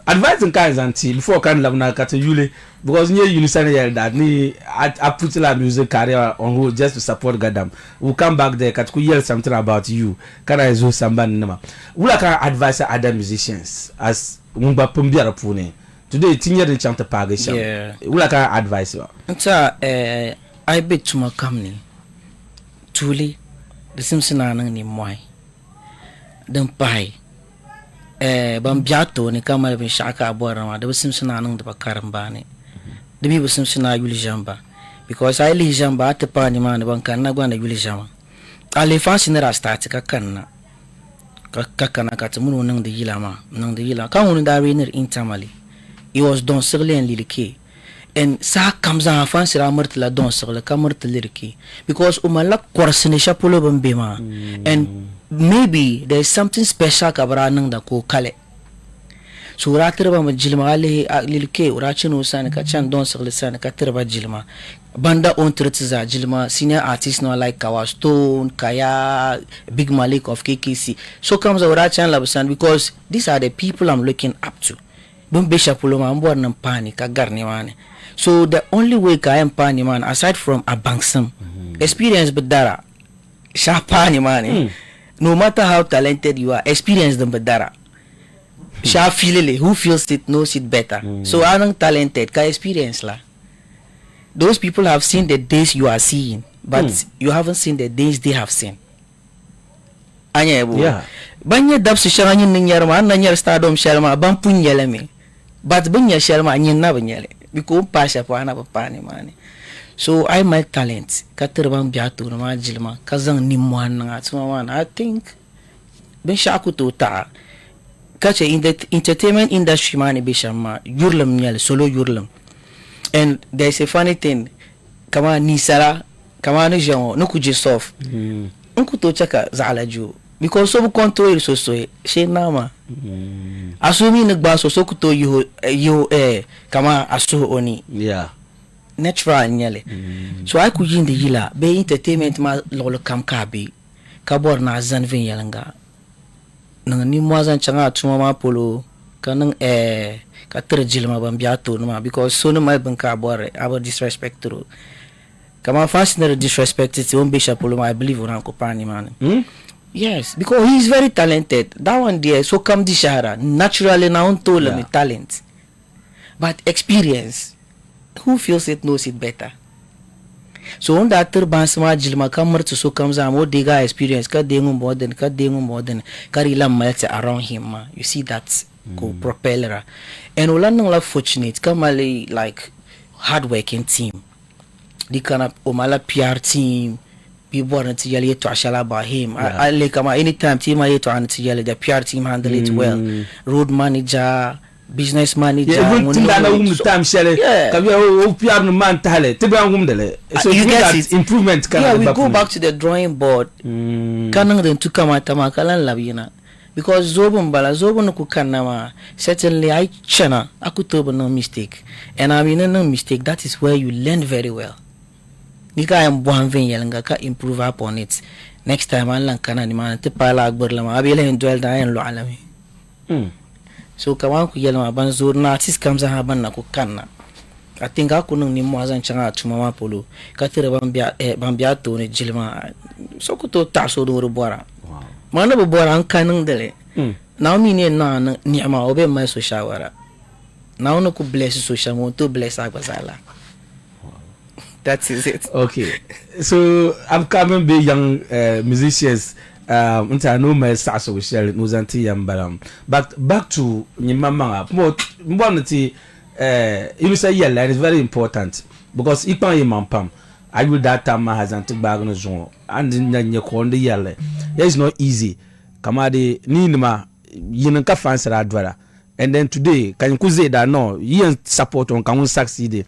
advising guys until before can love na kata yule because near unison here that ni I put la music career on hold just to support Gadam. We'll come back there kat ku yell something about you kana ezo samba nama wula ka advise other musicians as mumba pumbi arapune today tinya de chanta pagisha wula ka advice wa nta I bet to my company truly the Simpson anang ni moy dan pai bam biato ni kama bin shaka bora ma da Simpson anang da bakaran bane da bi Simpson na yuli jamba because I li jamba ta pa ni man ban kan na gwana yuli jamba ale fansi na rasta ka kanna ka kana ka tumuno nang da yila ma nang da yila kan woni da winner in Tamale it was don sirle en lilike and sa kamza fansi ra martla don sirle ka martla liriki because umala korsine shapulo bambe ma and maybe there is something special kabara nang da ko kale so ratirba majilma ali lilke urachino san ka chan don sirle san ka tirba jilma banda on tretiza jilma senior artist no like Kawastone Kaya Big Malik of KKC so comes urachan labsan because these are the people I'm looking up to bumbe shapulo ma mbo nan pani ka garni wane so the only way ka am pani man aside from abanksam experience bedara sha pani man no matter how talented you are experience them bedara sha feelele who feels it knows it better so anang talented ka experience la those people have seen the days you are seeing but you haven't seen the days they have seen anya ebo banya dabsu shanyin ninyar ma nanyar stardom shalma ban punyele me but banya shalma nyin na banyele because pasha pa na pa ni mane so I my talent katirban biatu na ma jilma kazan ni mwan na atuma wan I think ben shaku to ta kache in the entertainment industry mane be shama yurlam nyale solo yurlam and there's a funny thing kama ni sala kama no jango no kuje soft unku to chaka zalaju because so control so she nama asumi nagba so kuto you kama asu oni natural nyale so I could yin the yila be entertainment ma lolo kam kabi kabor na zan vin yalanga nang ni mwazan changa tuma ma polo kanang ka terjil ma bam biato no ma because so no ma ban kabor about disrespect to kama fascinator disrespect it on bishop polo I believe on ko pani man yes because he is very talented that one there so come the shahara naturally na on told me talent but experience who feels it knows it better so on that turban sama jilma kamar to so comes am o diga experience ka dengu modern ka rila melt around him you see that go propeller and ulan la fortunate kamali like hard working team di kana omala PR team people want to yell to ashala about him I like anytime team I to an to yell the PR team handle it well road manager business manager time share kabi o PR no man tale tebe angum dele so you get that improvement we go back to the drawing board kanang den to kama tama kalan labina because zobon no ku kanama certainly I chana akutoba no mistake and I mean no mistake that is where you learn very well nika am boanven yelanga ka improve upon it next time an lan kana ni man te pala akbar lama abele ndwel da en lo alami so kawan ku yelma ban zur na artist kamza ha ban na ku kanna I think I couldn't ni mo azan changa chuma polo katira bambia to ne jilma so ko to taso do bora mana bo bora an kanang dele now me ne na ni ma obe mai so shawara now no ko bless social mo to bless agbazala. That is it. Okay, so I'm coming be young musicians. I know my stars with Shell Muzanti and but back to Nimama. You say yeah, it's very important because if I am pam, I will that time has antique bag on the zone and then you call the yellow. It's not easy. Kamadi Ninima, Yinka fancy advera. And then today, can you say that no, you support on can succeed.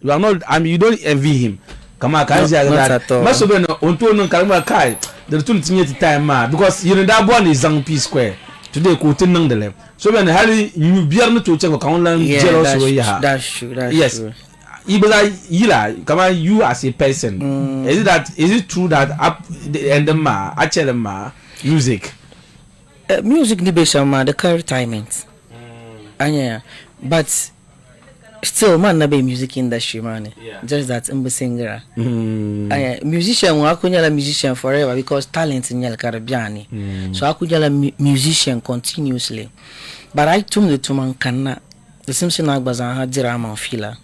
You are not, I mean, you don't envy him. Come on, can't that. Must have been on Tono Kalma Kai, the 20 time, because you know that one is on P Square. Today, quoting none the left. So when Harry, you be able to check account jealous way. That's true. Yes. True. Yila, come on, you as a person. Is it true that up the end of actually music? Music ni besa the current timing. Yeah, but still man na be music industry man. Yeah. Just that I'm a singer. Musician I could a musician forever because talent in the Caribbean. So I could a musician continuously. But I told the two man cannot the Simpson Agbazan had drama filler.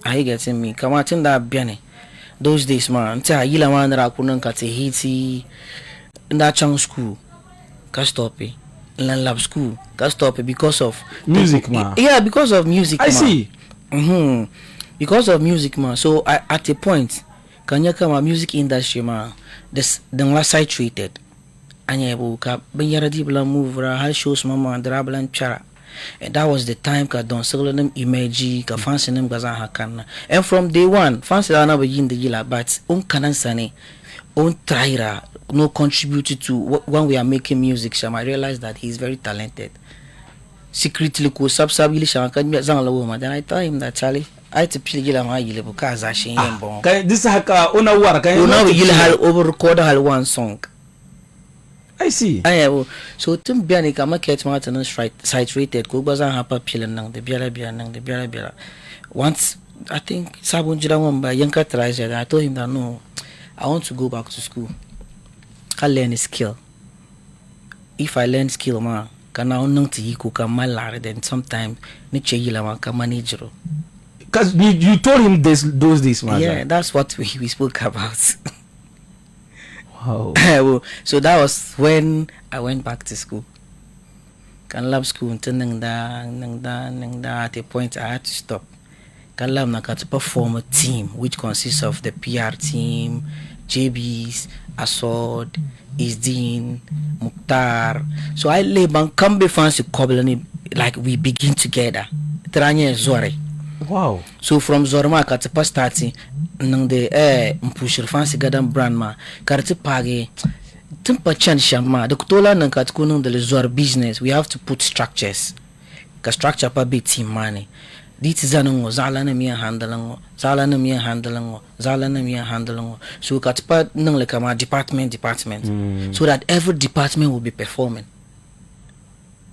I getting me. Come out in that biane. Those days man, tell yila man that I couldn't cut a hiti in that chang school. Can't stop it. In lab school. Can't stop it because of music man. Yeah, because of music. I see. Because of music man. So at a point can you come a music industry man this the last saturated anya buka banyara di bla move ra hal shows mama drablan chara and that was the time ka don solo them image ka fancy them gaza hakana and from day one fancy na be yin the yila but kanan sane tryra no contributed to when we are making music. I realized that he's very talented. Secretly ko sabili shama kan zan lawo ma then I told him that Charlie I to pili ma yile bu ka za shin yin bon this haka una war kan una yile hal over record hal one song. I see. So tum biani ka market ma site rated ko bazan ha pa pili nang de biara once I think sabun jira won yanka tries I told him that no, I want to go back to school. I learn a skill. If I learn skill ma kana onung ti ku ka malare then sometimes ni cheyila ma ka manager. Because you told him those days man. Yeah, that's what we spoke about. Wow. So that was when I went back to school. Can lab school nang da at a point I had to stop. Can lab na to perform a team which consists of the PR team, JBs, Asod, Isdin, Mukhtar. So I lay bang come be fancy cobbling like we begin together. Tranya Zore. Wow. So from Zorma katipa starting nang de mpushir fancy gadan brand ma karti page timpa chan shama the kutola nang katkunung de Zor business we have to put structures. Ka structure pa be team money. Dit zanungo zala na miya handalango so katipa nang le kama department so that every department will be performing.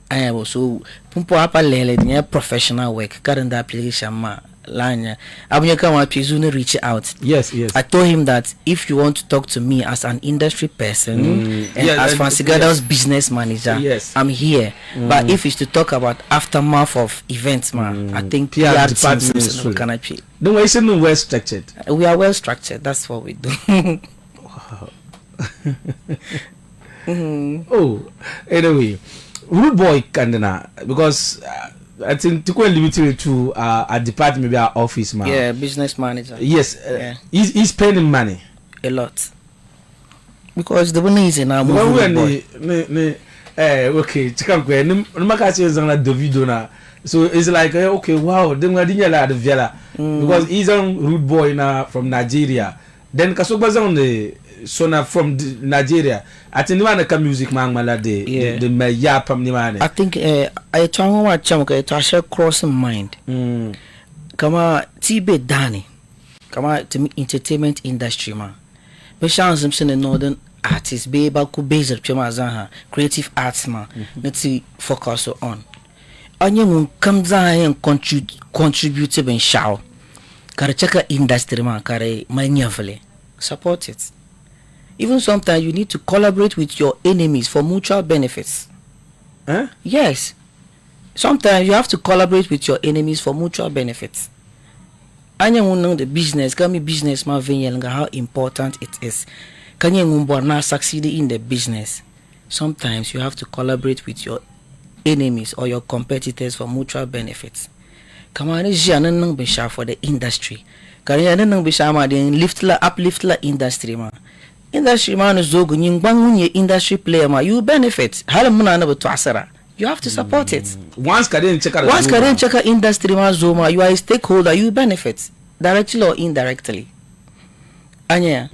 So pumpo apa lele niya professional work karanda application ma lanya abunya kama pizuna reach out. Yes. I told him that if you want to talk to me as an industry person and as Fansigada's business manager, I'm here. But if it's to talk about aftermath of events, I think PR department is don't we say no well structured. We are well structured. That's what we do. Wow. Oh, anyway. Rudeboy Kandana, because I think to go limited to a department, maybe our office man. Yeah, business manager. Yes, he's spending money a lot because the money is in our movie. Okay, so it's like okay, wow, then we didn't la the vela because he's on Rudeboy now from Nigeria. Then Kasubazon the sona from Nigeria. I think you want to music man malade the yapam ni mane. I think I try one chamka to share crossing mind. Kama tibe dani. Kama to entertainment industry man. Be chance some in northern artists be able to base pema zaha creative arts man. Let's focus on. Anya mun come down and contribute ben show. kare chaka industry ma kare manyafale support it. Even sometimes you need to collaborate with your enemies for mutual benefits. Huh? Yes, sometimes you have to collaborate with your enemies for mutual benefits. Anya know the business, kami business ma venyelenga how important it is. Kanya na succeed in the business. Sometimes you have to collaborate with your enemies or your competitors for mutual benefits. Kamane jana nang bisha for the industry. Kanya nang bisha ma den uplift la industry ma. Industry man is zogo nyingbangunye industry player ma you benefit. Hala muna na betwasara. You have to support it. Once karen check industry ma zoma, you are a stakeholder, you benefit directly or indirectly. Anya.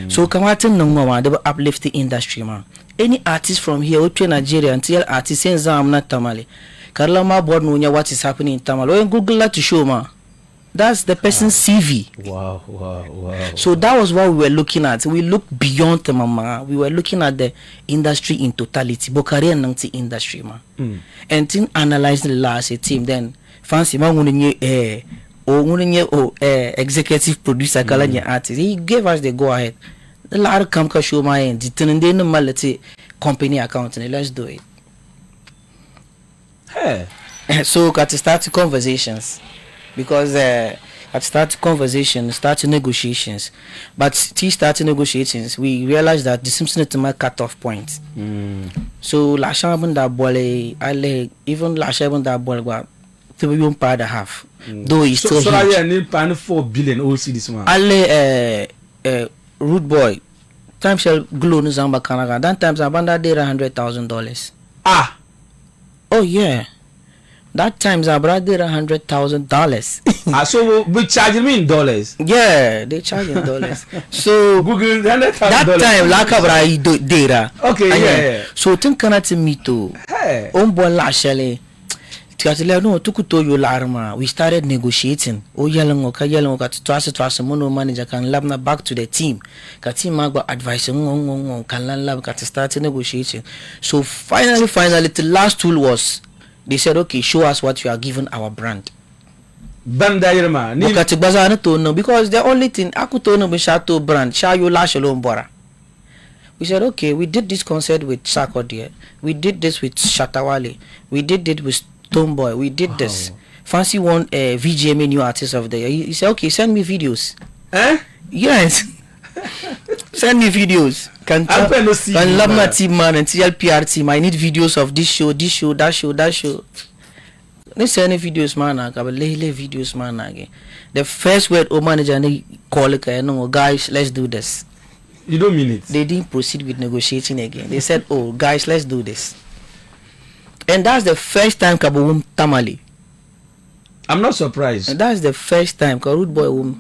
So kamatin nangwa de uplift the industry ma. Any artist from here to Nigeria until artist in Zamna Tamale. Karla ma board no what is happening in Tamale. Or Google that to show ma. That's the person's CV. Wow. So that was what we were looking at. We looked beyond the mama. We were looking at the industry in totality. Bokare and Nangti industry ma. And then analyzing the last team. Then fancy ma executive producer kalanya artist. He gave us the go ahead. The lot come ka show my end. The malati company account and let's do it. Hey. So got to start conversations. Because at start conversations, start negotiations, but to start negotiations, we realized that the Simpson to my cut-off point. So last time that ball, even last time that ball, but to be one part and a half. Though he's still. So I need 4 billion OC this month. Rudeboy Time shall glow no Zamba Canada. That times Abanda did $100,000. Ah. Oh yeah. That times Abra did $100,000. So we charging me in dollars. Yeah, they charge in dollars. So Google $100,000. that time like Abra data. Okay, yeah. So think to me too. Hey. Lashale. No, we started negotiating. Oh, to mono manager can labna back to the team. Team magba advice can lab start negotiating. So finally, the last tool was they said, okay, show us what you are giving our brand. Because the only thing I could tell no Shato brand, Shayo Lashalo Mbora. We said, okay, we did this concert with Sarkodie. We did this with Shatawale. We did it with Tomboy. We did this. Fancy won a VGMA new artist of the year. He said, okay, send me videos. Yes. Send me videos. Can love my team man and TLPR team. I need videos of this show, that show. Let's send me videos man. I got videos man again. The first word manager call it, guys, let's do this. You don't mean it. They didn't proceed with negotiating again. They said, oh guys, let's do this. And that's the first time Kabum Tamale. I'm not surprised. And that's the first time Rudeboy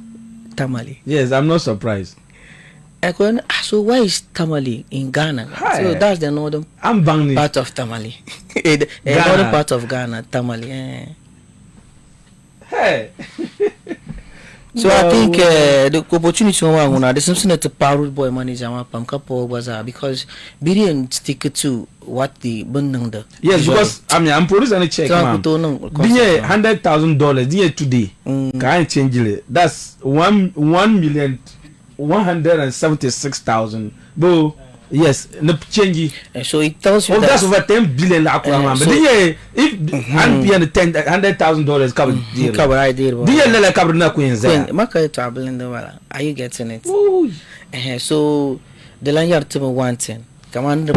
Tamale. Yes, I'm not surprised. So where is Tamale in Ghana? Hi. So that's the northern part of Tamale. The northern part of Ghana, Tamale. Hey. So I think the opportunity the something to power boy manager was because we didn't stick to what the bundle. Yes, because I'm producing a check. $100,000 today. Can't change it. That's 1,176,000. But yes, no change. So it tells you that's over 10 billion. But if $100,000 covered, are you getting it? So the lanyard to me one thing. So imagine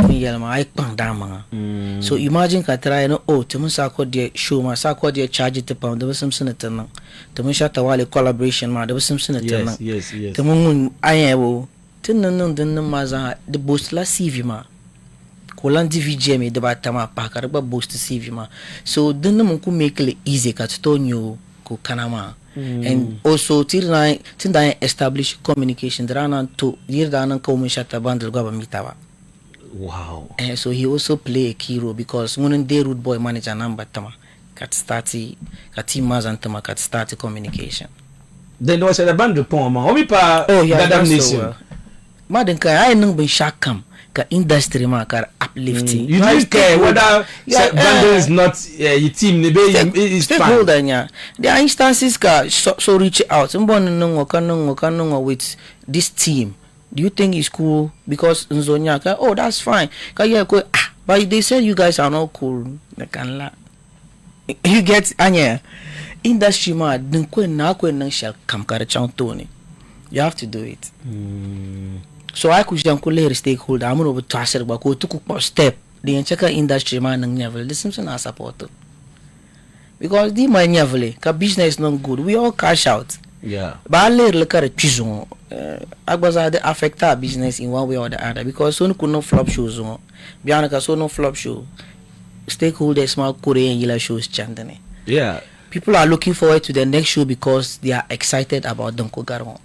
Katara no Timusako de show my Sako de charge it upon there was some senator. Timushatawale collaboration man, there was some senator. Yes. The moon I will the boost la CV ma. Kolandi VGM the batama pakaraba boost CV ma. So then the could make it easy Katonio ko Kanama. And also till I establish communication there are to year down commission bundle mitawa. Wow. And so he also play a key role because when they Rudeboy manager number tama kat starti team mazan tama kat start communication. Then there was a band report ma. Omi pa Gadam Nation. Maden ka ay nang ben shakam ka industry ma ka uplifting. You don't care whether Banda is not your team. It's stakeholder nya. There are instances ka so reach out. Mbon nung kanung with this team. Do you think it's cool? Because Nzonya ka, oh that's fine. Ka yeah ko but they said you guys are not cool. You get anya industry ma dun ko na nang shall kam ka chang toni. You have to do it. So I could jam kule stakeholder. I'm over to ask ba ko to step. The entire industry man nang level. This is na support. Because the man level ka business not good. We all cash out. Yeah. But later look at the prison. Agbaza de affect our business in one way or the other because so no could no flop shows. Biana ka so no flop show. Stakeholders small Korean yellow shows chantane. Yeah. People are looking forward to the next show because they are excited about Donko Garon.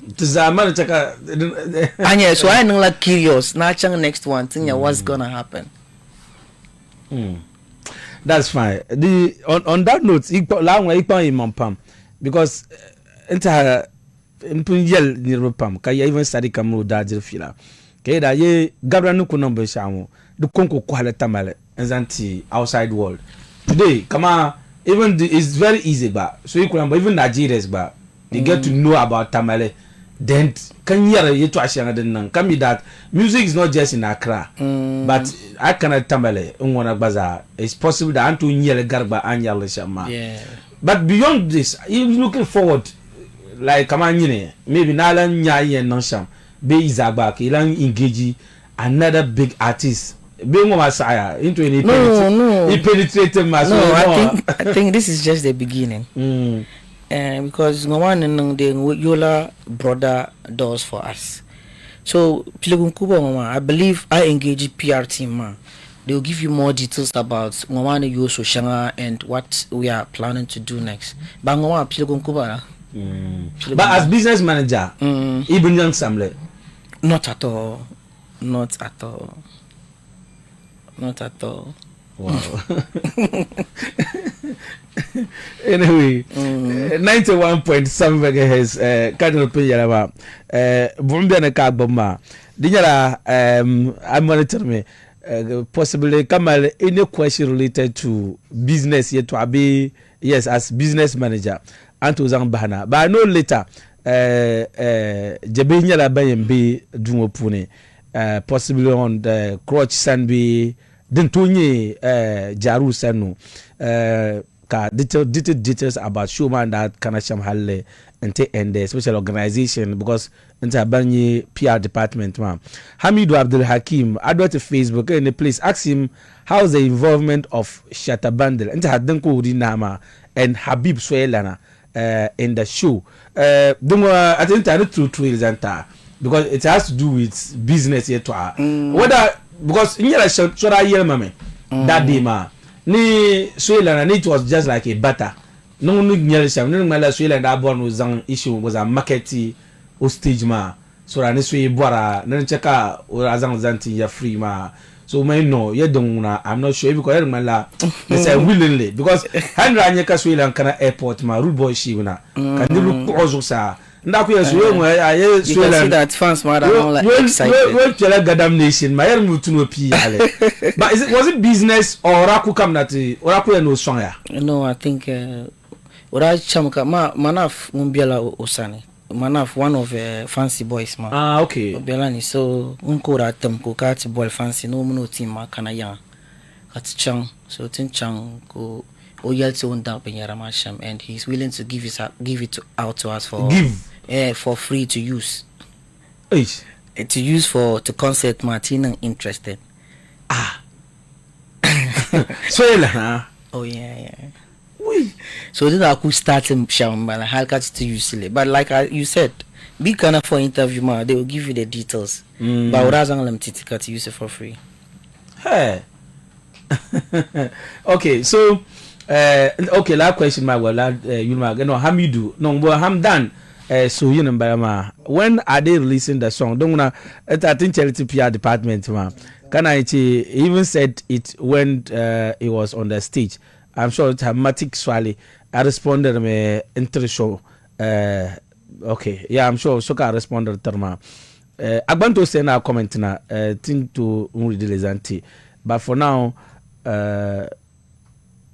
Anya, so I'm like curious. Now, next one, what's gonna happen? That's fine. On that note, because entire yell near Pam, can you even study Camu Dajil Fila? Keda ye Gabranu Kunombe Shamu, the Conco Kuala Tamale, and Zanti outside world. Today, come on. Even it's very easy, but so you could even Nigerians, but they get to know about Tamale. Then can you to can be that music is not just in Accra, but I cannot Tamale. Bazaar. It's possible that Antu Nyele Garba and Shama. Yeah. But beyond this, even looking forward, like Kamanyine, maybe Nalan Nyai and Nonsham, Be Izabak, Ilan Ingeji, another big artist. Being Messiah into any he penetrated my soul. No, I think this is just the beginning. Because no one in the Yola brother does for us. So I believe I engage PR team. They will give you more details about Ngwana Yoso Shanga and what we are planning to do next. But as business manager, even young Samle. Not at all. Not at all. Not at all. Wow. Anyway, 91.7 megahertz. Cardinal Payarama. Bumbia Kaboma. Dinyara, I'm monitoring me. Possibly Kamal, any question related to business yet to Abi, yes, as business manager, and to Zambana. But I know later, Jabinyala Bayambi Dumopune, possibly on the Crotch Sanbi. Dentunye Jaru Sanu ka details about Showman that Kanasham Halle and the special organization because into Banye PR department ma. Hamidu Abdul Hakim advert to Facebook in the place ask him how's the involvement of Shatta Bundle into Hadanko Udinama and Habib Swelana in the show. I think I need to because it has to do with business yet whether because in your shora year mame that day ma ni Sweden and it was just like a butter no nyere sham no mala Sweden that born was an issue was a markety o stage ma so na ni so bora na cheka o azan zanti ya free ma so me no ye don na I'm not sure because mala they say willingly because handra nyeka Sweden kana airport ma Rudeboy Team na kan di look ozo sa ndaku yesu we aye Sweden. You can see that fans ma don't like excited. We tell gadam nation ma yer mutu no pi ale. But was it business or raku kam nati or raku no song ya? No, I think ora chamka manaf mumbiala osani. Manaf one of fancy boys ma. Ah okay. Belani so unko ratam ko kat ball fancy no muno team ma kana ya. Kat chang so tin chang ko oyelto on down penyara sham and he's willing to give it out to us for free to use. To use to concert Martin interested. So oh yeah. So then I could start him shambala halkat to use it. But like you said, be kind of for interview ma, they will give you the details. But urazang lam titika to use it for free. Hey. Okay, so okay, last question my well you know Hamidu no but Hamdan so you know when are they releasing the song don't wanna I think charity PR department ma can I even said it when it was on the stage. I'm sure it's dramatic swally I responded me into the show okay yeah I'm sure so I responded to ma Agbanto say na comment na think to read the lesson, but for now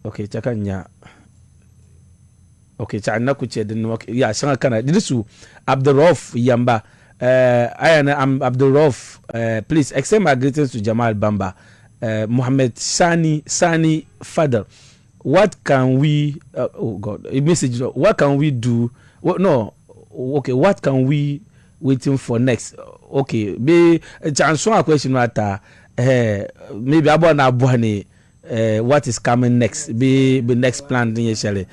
okay chakanya okay chana kuche den okay yeah shanga kana disu Abdurrauf Yamba I'm Abdurrauf, please extend my greetings to j.Bamba. Muhammad Sani Father, what can we oh god a message, what can we do, what no okay what can we waiting for next, okay be chance one question matter maybe about na bohane what is coming next, be next plan initially.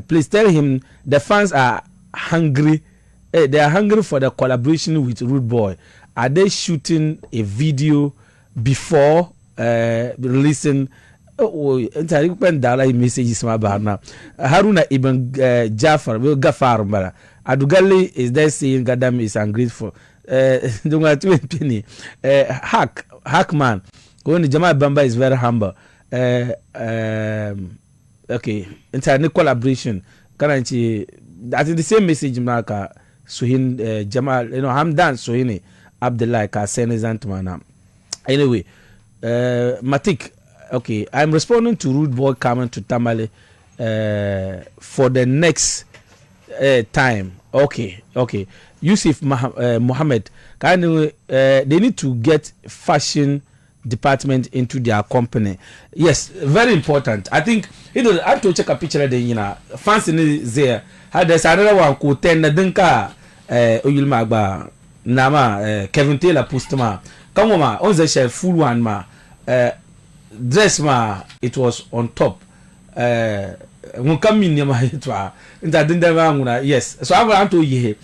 Please tell him the fans are hungry. They are hungry for the collaboration with Rudeboy. Are they shooting a video before releasing? Entirely pendala messages ma bana. Haruna ibn Jafar will Gafar mara. Adugali is there saying Gadam is ungrateful. Dunga tu penny. Hackman. When j.Bamba is very humble. Okay, entirely collaboration. Currently, that is the same message marker. Suhin Jamal, Hamdan Suhini Abdullah ka Senezantmana. Anyway, Matik, okay, I'm responding to Rudeboy coming to Tamale for the next time. Okay. Yusuf Muhammad, they need to get fashion department into their company. Yes, very important. I think I have to check a picture of the fancy there. There's another one ko ten na dinka oyilma agba nama Kevin Taylor post ma come ma on the shelf full one ma dress ma it was on top won come in ma hitwa nta dinda ma nguna. Yes, so I want to ye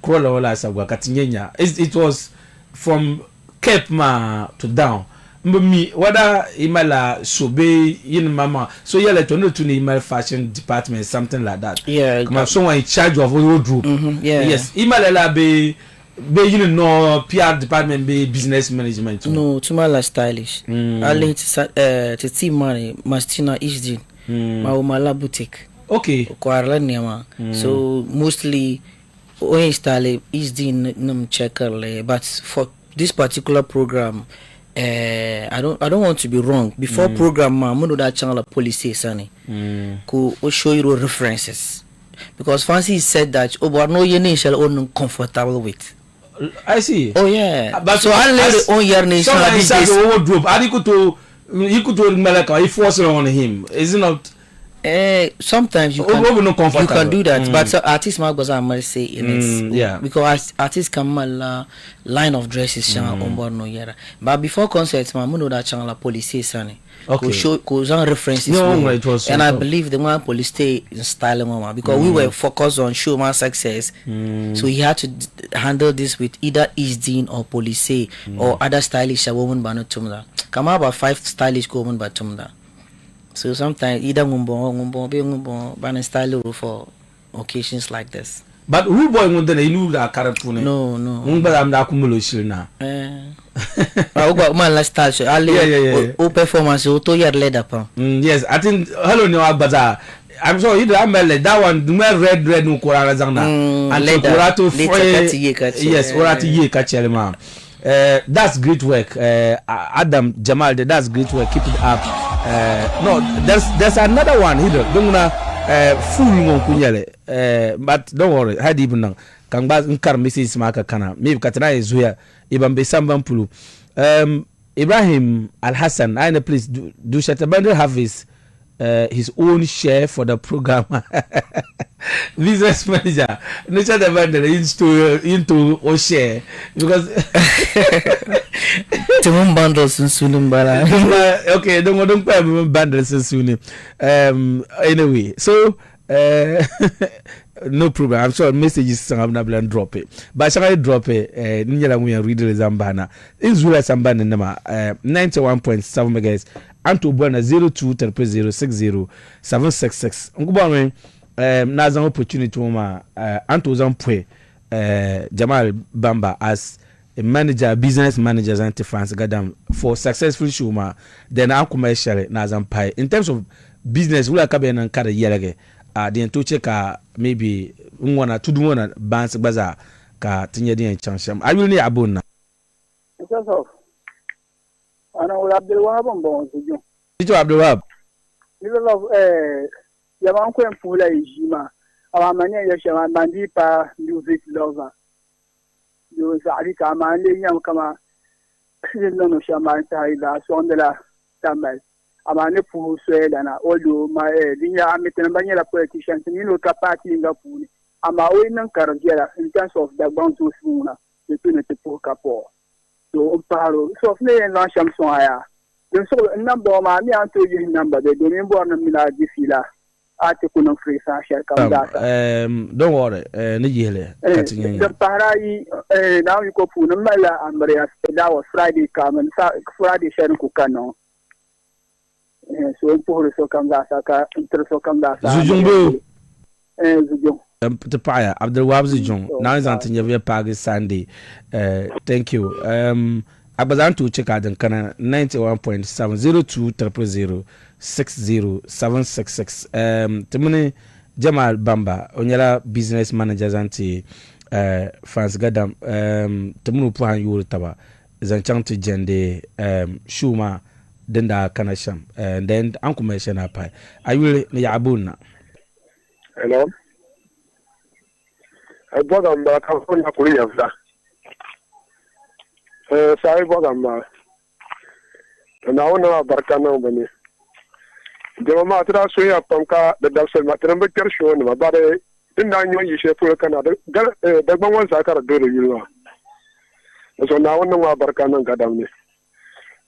krola wala sagwa katinyenya. It was from cape ma to down. Me whether email sobe in mama so yeah let to the email fashion department something like that. Yeah, someone in charge of wardrobe. Yeah. Yes, email la be you know PR department be business management. No, Tamale stylish. Ali to team money Mastina Isdin. Ma boutique. Okay. Kwarla niama. So mostly we install Isdin num checker but for this particular program I don't want to be wrong. Before program, I'm going to that channel of police sunny. Could show you references because Fancy said that but no you shall own comfortable with. I see. Oh yeah. But so I let on your nation. Wardrobe. You could do Malaka if forcing on him. Is it not? Sometimes you can do that, but artist Mark was I must say in it, because artists come line of dresses on board no yera. But before concerts, man, know that channel police sunny. Okay. Show references. And I believe the one police stay in style mama because we were focused on show my success. So he had to handle this with either Isdin or police or other stylish woman banotumda. Come about 5 stylish woman batumda. So sometimes either ngumbo ban style for occasions like this. But Rudeboy mo den inu da karapune. No. Ngba am da kumulo shirna. Ugba man la style so ali o performance o to year leather pa. Yes, I think hello no agbaza. I'm sure you am that one red no kora zangna. And leather. Yes, orati ye kachelema. That's great work. Adam Jamal, that's great work. Keep it up. No, there's another one here. Full kunyale. But don't worry, had even now. Kangba nkar Mrs. Maka kana. Maybe katana is where Ibn Besambam Pulu. Ibrahim Al Hassan, I know please do Shatabanda have his own share for the program. Business manager, nature the vendor into or share because Timon bundles and soon okay, don't pay bundles and soon. Anyway, so no problem. I'm sure messages I'm not going to drop it. But shall I drop it? Ninja we read the Zambana. In Zula Sambana number 91.7 megahertz. Anto Bona 02 766. Ngubame naza opportunity woma Anto Zampwe j.Bamba as a manager, business managers anti France gadam for successful show then I commercial naza pai in terms of business we akabe na nkara yelege the to check maybe ngwana tudu ngwana banks baza ka tinye din chansham ayul ni abun na Because of ana wala Abdul Wahab bon sujo Tito Abdul Wahab little of yaman ko empula yima awa manya ya shama bandi pa music lover yo sari kama le nyam kama no no shama ta ida sondela Tamal amane pu swela na odo ma dinya ameten banya la politicians ni no kapati nga pu ama o nan karjela in terms of the bound to suna de tune te pour kapo so on parle so ne na sham son aya donc so number ma mi anto yi number de do mi born mi la difila ate kuno free sa share kam data don't worry ni jele katinya the parai now you ko pu no mala amria that was Friday come and Friday share ku kano so pour so kam data ka inter so kam data zujumbo zujumbo te paya Abdul Wahab Zijong now is antinya via Pagi Sunday thank you abazan to check out kana 91.702 0606766 temune Jamal Bamba onyala business managers anti France Gadam temunu puhan yuru taba zanchanti jende shuma denda kana sham and then ankumesha na pai ayule ni abuna hello Bogamba California Korea vla. Sai Bogamba. Na ona barkana bane. Jama ma tra so ya panka da dalsal matran be kersho ne bare din da nyo yi shefu kana da ban wan sakara dole yulwa. So na wannan wa barkana gadam ne.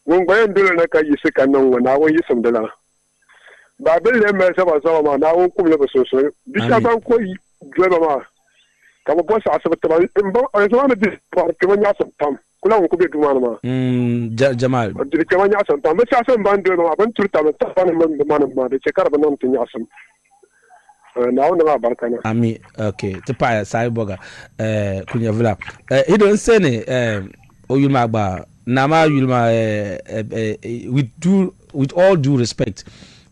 Mun bayan dole na kai yi suka nan wa na won yi samdala. Ba bille me saba saba ma na won kumle ba so bisha ban ko yi dole ma kama boss asabta ba mbo azwana di parke manya santam kula ko be dumana ma Jamal di kama nya santam ba sa san ban do ma ban turta ba ta ban man ma de chekar ba non tin yasam na wona ma barkana ami okay te pa sai boga kunya vla idon sene oyulma agba na ma yulma with all due respect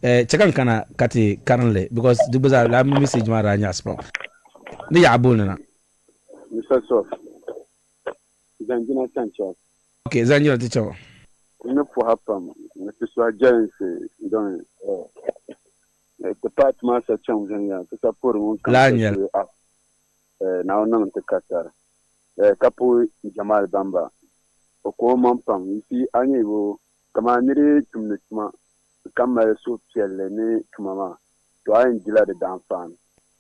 chekan kana kati kanle because the baza la message ma ranya spam ni ya abuna Mr. Sof, Zanjina Sanchez. Okay, Zanjina teacher. You for happen, Mr. Swagens, don't the part master changing to support one Lanyel. Now, none to Qatar. Kapu Jamal Bamba. Oko Mampam, you see, I will come on to Nitma, come my soup shell, ne to Mama, to I enjoy the damn fan.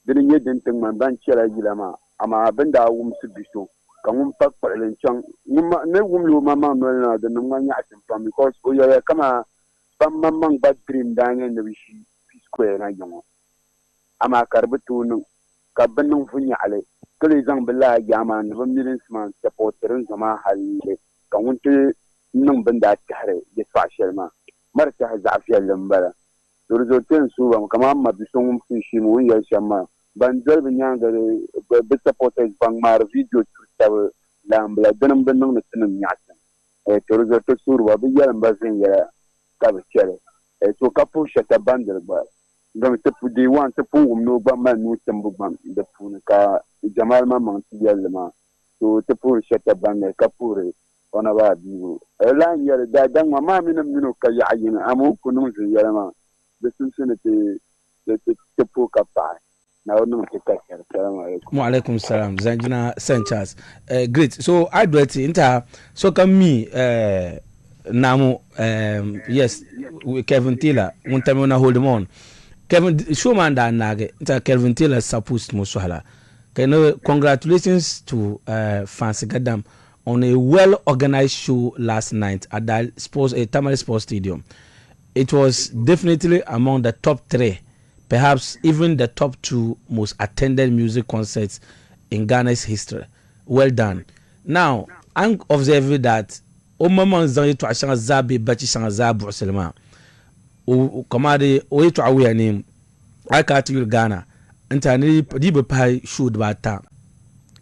Didn't you think my bench Gilama? Ama benda su biso kan pak parelen chang ne lu mama no na de nganya asim because o ya kama pam mamang bad dream dangen de bishi square na yongo ama karbutu nu ka benung funya ale kale zang billa yama ne bamirin sman supporterin zama halile kan wunte nan benda tare de fashelma marta zafiya lambara durzo ten su ba kama ma biso mun fi mu ya shama banjol binyanga be supporters bang mar video turtaw lambla danam danam na tunum nyata turzo to surwa bi yalan bazin ya ka be chere to kapu shata bandel ba ngam te pu di wan te pu no ba man no tambu bam de pu ka jamal ma man ti yalma to te pu shata bandel kapure ona ba biwo la yar da dan ma minam mino ka yayin amu kunum ziyalma be sun sunete te pu ka pa na wannan take wa alaikum salam Zanjina Sanchez great so I do it inter so can me namu yes Kevin Taylor one time when I hold him on Kevin showman da nage inter Kevin Taylor supposed musuhala congratulations to Fancy Gadam on a well organized show last night at the Tamale Sports Stadium. It was definitely among the top 3, perhaps even the top 2 most attended music concerts in Ghana's history. Well done. Now, I'm observing that au moment où tu as changé zabi bâti changé zabi seulement ou comment dire où tu as eu un name à Katir Ghana interne dit be pas show de bata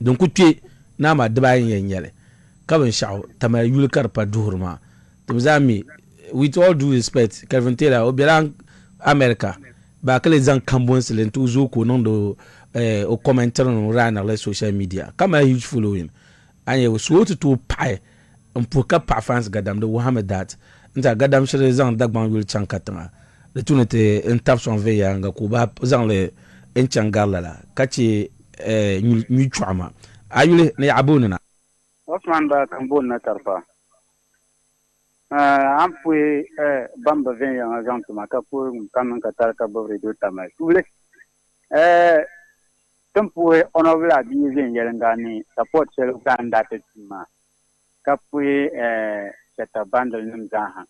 donc tu na ma de ba yen yele ka ben shaw tama yul karpa durma to zami with all due respect Kevin Taylor obiran America ba kale zan kambon silen tu zo ko non do o commenter no ran on social media kama huge following anye we so to pie mpoka pa fans gadam de Muhammad that nta gadam shire zan dagban wil chankatanga de tunete en tap son veya nga ko ba zan le en changala la kachi nyu chama ayule ne abunna Osman ba kambon na tarfa ampui bamba vem yang agent ma kapu kamen katar ka bovre do Tamal tule tempo onovla bi vem yelangani support sel kan date ma kapu seta bundle nim zaha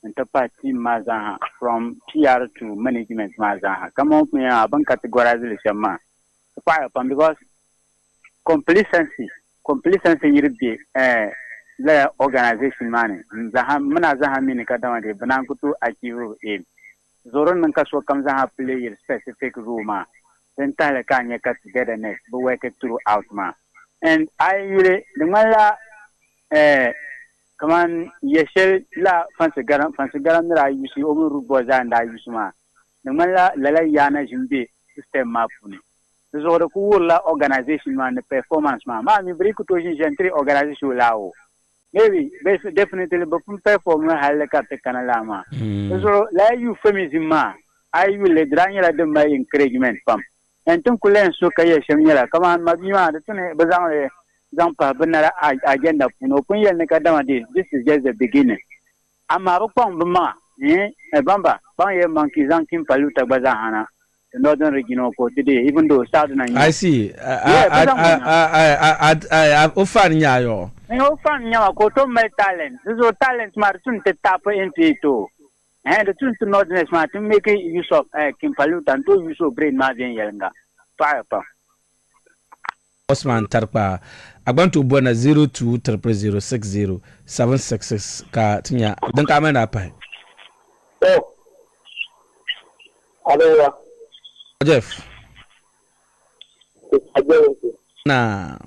enta party ma zaha from PR to management ma zaha kama me aban categorize le shama pa because complacency yirbi la organization mane zaha muna zaha mini kadama de banan kutu achieve zoron nan kaso kam zaha play specific room then tale kanya cut togetherness but work it throughout ma and I really the mala kaman yeshel la fancy garam na yusi obu rubo za nda yusuma the mala lala yana jimbe system map ni zo da ku la organization man performance ma mi bri ku to gentry organization lao maybe definitely but perform hal ka te kanala ma so la you feminism ma I will le dranya la de my encouragement pam en tun kulen so kaye shemira kaman ma bi ma da tune bazan le zan pa banara agenda puno kun yel ne kadama de this is just the beginning amma ba pam ma bamba ban ye manki zan kin paluta bazan hana the northern region ko today even though southern I see I offer nyayo offer nyawa ko to my talent so talent mar tun te tap into to and the tun to northern smart to make use of kimpaluta and to use of brain ma bien yelanga pa Osman Tarpa agbanto bona 0200607666 ka tinya dan ka mana pa Alo Jeff na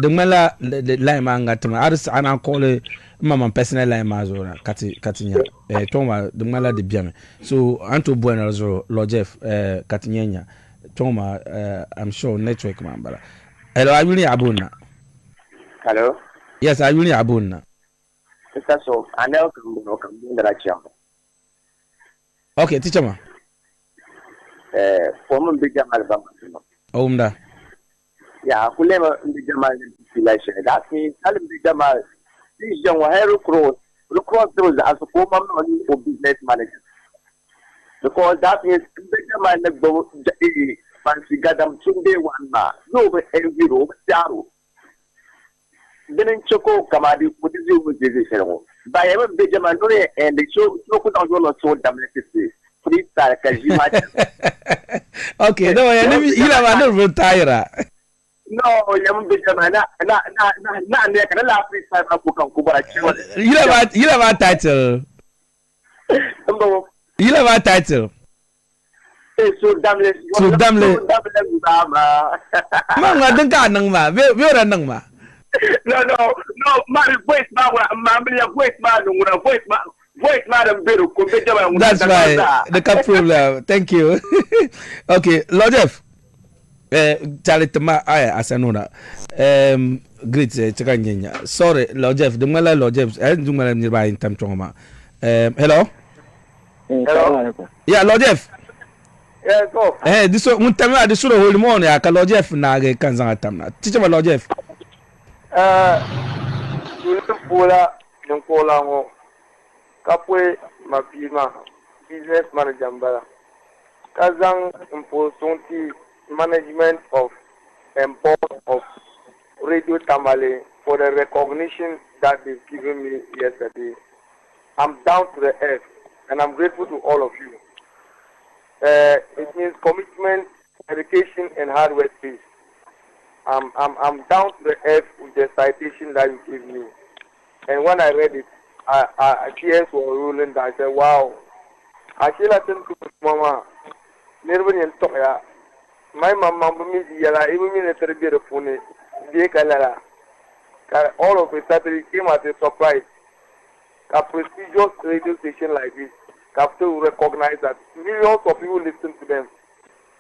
de mala la manga tuma aris ana kole mama personal line mazora katinya toma de mala de bien so anto bueno lo Jeff katinyenya toma I'm sure network mambala hello ayuni abuna Hello. yes ayuni abuna So I know come that okay teacher ma former big Jamal. omda Yeah, kulema big Jamal election. That means tell big Jamal this young recruit those as a former or business manager. Because that means big Jamal go fancy gadam Sunday one ma no every row jaru. Denen choko kamadi kutizi ubuzizishero bayema bejama nore and choko nzolo so damnesi free star kajima okay no ila wana retire no yam bejama na ne kana la free star ko kan kubara chiwa ila ba title ndo ila ba title so damnesi ma dinka nan ma be ran ma No, man, voice man, voice man, that's right. The problem. Thank you. Okay, Lord Jeff. Talitama, asanona. Great, chakanyenya. Sorry, Lord Jeff. Dumala, Lord Jeff. I don't know nearby in time trauma. Hello. Hello. Yeah, Lord Jeff. Yes, go. This one, muntama, this one, hold morning. I can Lord Jeff na ge kanzanga tamna. Teacher, Lord Jeff. Nkola ngo kapwe mapima business manager mbala kazang imposonti management of and board of Radio Tamale for the recognition that they've given me yesterday. I'm down to the earth and I'm grateful to all of you. It means commitment, dedication and hard work pays. I'm down to the earth with the citation that you gave me. And when I read it, tears were rolling down. I said, wow. I feel like mama, never in Toya. My mama, even in the third of phone, all of a sudden it came as a surprise. a prestigious radio station like this can still recognize that millions of people listen to them.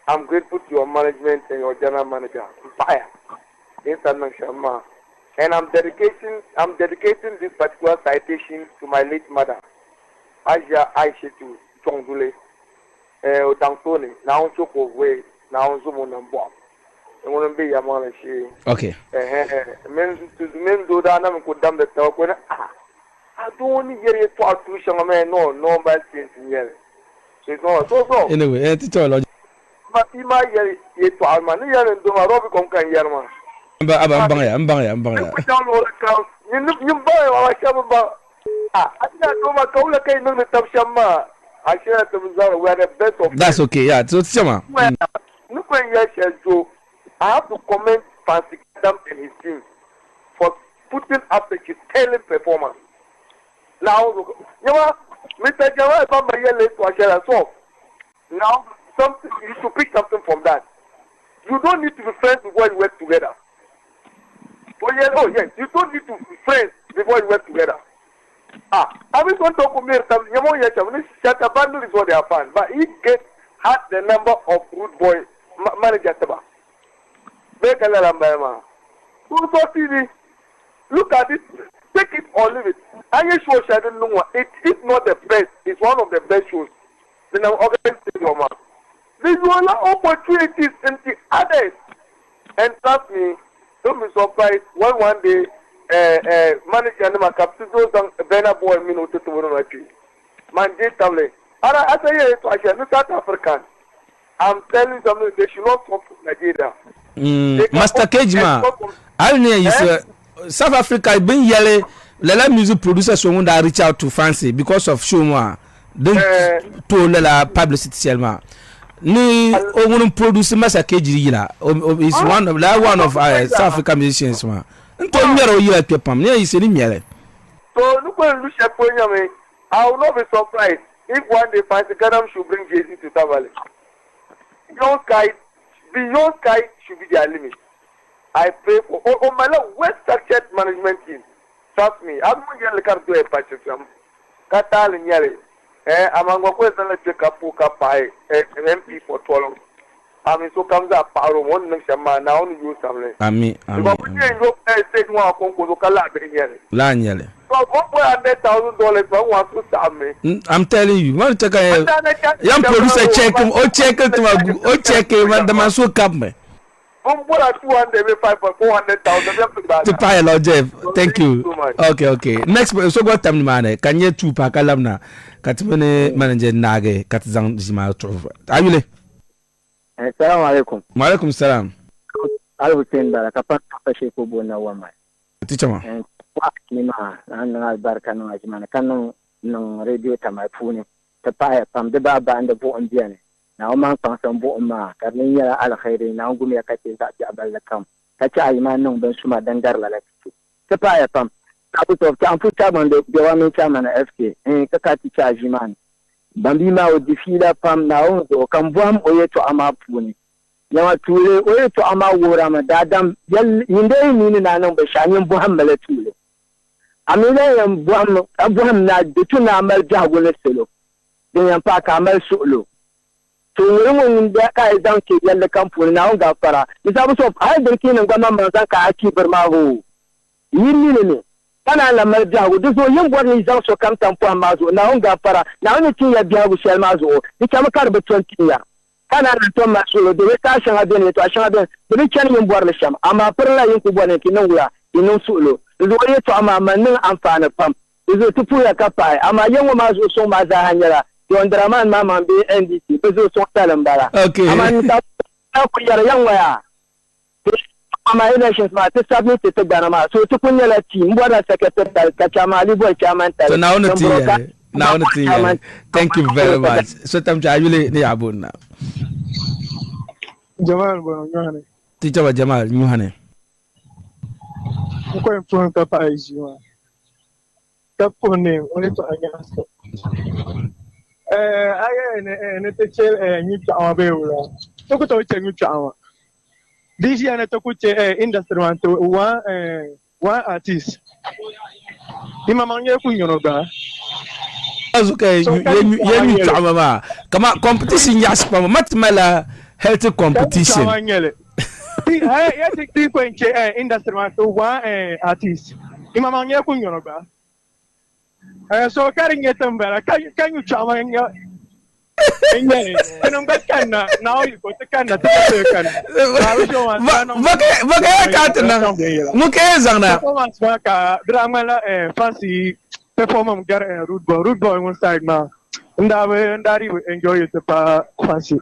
I'm grateful to your management and your general manager. Fire. And I'm dedicating this particular citation to my late mother, Aja Aishetu Chongdule, Otansoni, now Choko Way, now Zumunambo. Okay. Men do that, I'm going to the talk when I don't want to hear it for tuition, man. No bad things in here. So. Anyway, it's all logic. But he might get it to our man. You are in the Robic on Yerma. I'm banging. You don't know the crowd. You buy our Shabba. I don't know my case, no, the top Shama. I share the result where the best of. That's okay, yeah. So, Chama. Look when you shall go. I have to commend Fancy Adam and his team for putting up a stellar performance. Now, you know, Mr. Jawad Bamba late to share as well. Now, something you should pick something from that. You don't need to be friends before you work together. Oh yes, you don't need to be friends before you work together. I was going to talk with me. Shata Bundle is what they are fans, but he had the number of Rudeboy manager. Look at it, take it or leave it. I sure Shadow no it is not the best, it's one of the best shows. Then I'm organizing your man. There are opportunities in the others. And trust me, don't be surprised one day manager and my captain goes on Bena boy minute to run Man Tamale. I say it I shall South African. I'm telling them they should not come to Nigeria. Master Kejima, I know South Africa been yelling. Lela music producers won't reach out to Fancy because of Shoma. Don't to Lela publicity selma. Ni ogun produce Master Kejira is one of South African musicians ma. Nto miero yira pepam. Ne is ni miele. So look when Lucia Poyame, I will not be surprised if one day Fancy Gadam should bring Jay-Z to Tamale. Beyond sky should be their limit. I pray for my well-structured management team. Trust me, I'm going to get a patch of them. Katal and Yale. I'm going to take a poker pie, MP for 12. I mean, so comes up power one next man now only use something. I mean, state one Congo Calabria. Lanyale. $100,000 for one to stop me. I'm telling you, want to take a young producer check him or check it check him and the man so come me. What are 205 for 400,000 to pay a lot, Jeff. Thank you. Okay. Next, so what time man? Can you two pack alumna? Katimene manager Nage, Katazan Zima. Are you? Assalamu alaikum. Walaikum salam. Alhusin da kapan kashe ko bona wama. Teacher ma. Wa kima an albarka no ajmana kan no radio Tamale funi. Ta paya pam de baba anda bo on biane. Na o man fan san bo ma karnin ya alkhairi na ngum ya kace za a balla kam. Kace ai ma non ban suma dangar la lati. Ta paya pam. Tabu to ta amfu ta man de wa min ta man FK. Ka ka ti cha jiman. Bambi ma o difila pam na o do kan buam o yeto ama puni yawa tule o yeto ama wora ma dadam yal yinde ni na nan ba shanin buam mala tule amina yan buam na dituna mal jago na selo den yan pa ka mal solo to mun da ka idan ke yalla kan puni na on gafara misabu so ai da kinin gama man zan ka aki barma ho yini ne kana la marjago duso yin gwarni zan so kam tampo amazo na on gafara na on tin ya biya bu shel mazo ni kama kar be 20 ya kana na to maso de ta shan adon to shan adon de ken yin bwarle sham amma perla yin ku bone ki nan wuya inin sulo zo ye to amma manin amfana pam zo tupu ya kapai amma yin mazo so ma za hanyara yon draman mama be NDC be zo so talambara amma ni ta ku yara yan waya ama elections ma te submit te gbana ma so to kunya la team mbona secretary ka chamali boy chairman tell so now on the thank you very much so tam cha yule ni abuna Jamal bo nyane teacher Jamal nyane ko influence ka pa ijiwa ka pone on to against ne te chel nyi chawa be wala to ko to che nyi chawa this year na to kuche industry one artist Imamanya kunyonoga. Okay, you trauma. Come on, competition yaspa matmala healthy competition. I think the industry man to one artist. Imamanya kunyonoga. So carrying it can you trauma in your now you go to Canada. Fancy performance get a Rudeboy one side now. And that way and that you enjoy it fancy.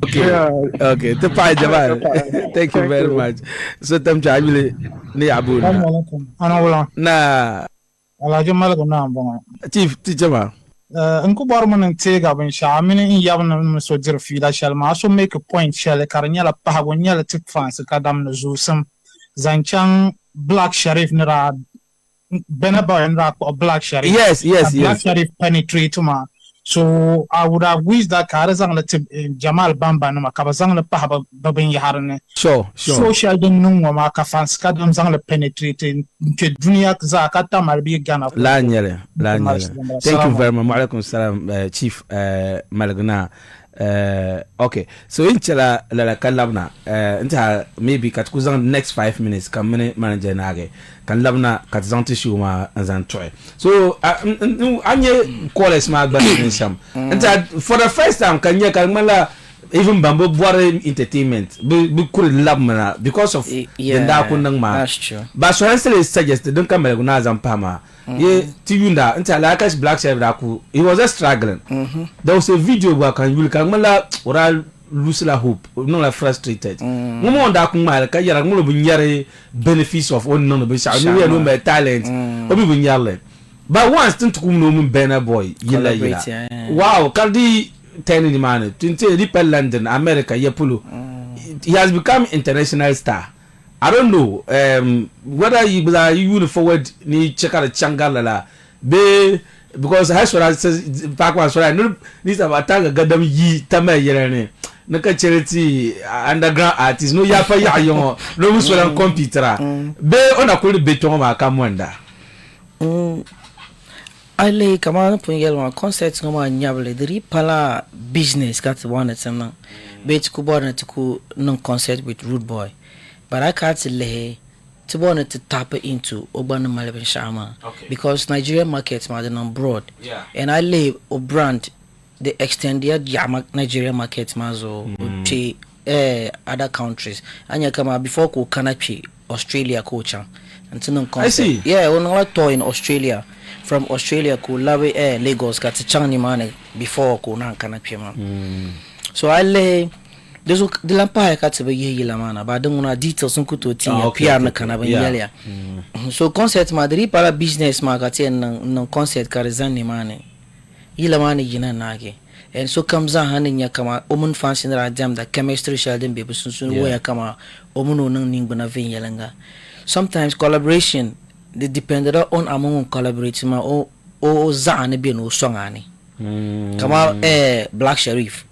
Okay, the pie Jamal. Thank you very much. So them jabili ni abu. Na ala jamal ko na bon chief Jama. Nku borman ntega ben shamini in yabna so dir fi la shal ma so make a point shal karnya la pa gonya la tip fans kadam no zusam zanchan Black Sharif nira Benaba and rap or Black Sharif. Yes. Black Sharif penetrate to ma. So I would have wished that Karazang let Jamal Bamba no makabazang le pahaba babin yaharne. Sure. Social don't know maka fans kadam zang le penetrate into dunia zakata marbi gana. Lanyele. Thank you very much. Alaikum salam, Chief Malagna. Okay, so in chala la kalabna inta maybe katkuzang next 5 minutes kamene manager nage kan labna katzanti shuma azan try so anye callers ma gba nisham inta for the first time kanya kalmala even Bamboo Boare Entertainment be could labna because of the kunang ma. That's true. But so I suggested don't come na zampama. Ye tiyunda inta la cash Black Sharif raku he was just struggling. There was a video where can you mala oral lose la hope no la frustrated. Mumo nda kuma ka yara mulo bunyare benefits of on no be sha no be talent obi bunyale. But once tintu kumno mun Burna Boy yila. Wow, Kaldi 10 in the man 20 Ripple London America Yapulu. He has become international star. I don't know whether you forward ni check out the changalala be because has what I says back once right no this about tanga gadam yi Tamale yerane naka charity underground artist no yapa ya yo no muswala computer be ona ko beton ma kamwanda Ale kama pungel ma concept ngoma nyable diri pala business kat one etna be tukubona tuku non concert with Rudeboy. But I can't lay to want to tap into Obana Malabin Shama because Nigerian markets are non broad. Yeah. And I lay a brand the extended Nigerian markets mazo to other countries. And you come before ko Kanapi Australia coach and non I see. Yeah, on our tour in Australia. From Australia ko Lawe Lagos got to Changni man before ko nan Kanapi man. So I lay there's the lampa katse ye lamana ba don una details sun kuto tin ya PR na kana ban yalia so concept madri para business ma kate nan concept karizan ni mane yila mane yina nage and so comes a hanin ya kama omun fancy na jam da chemistry sheldon be sun ya kama omun nan ning bana vin yalanga sometimes collaboration they depended on among collaborating ma o za ne be no song ani kama Black Sharif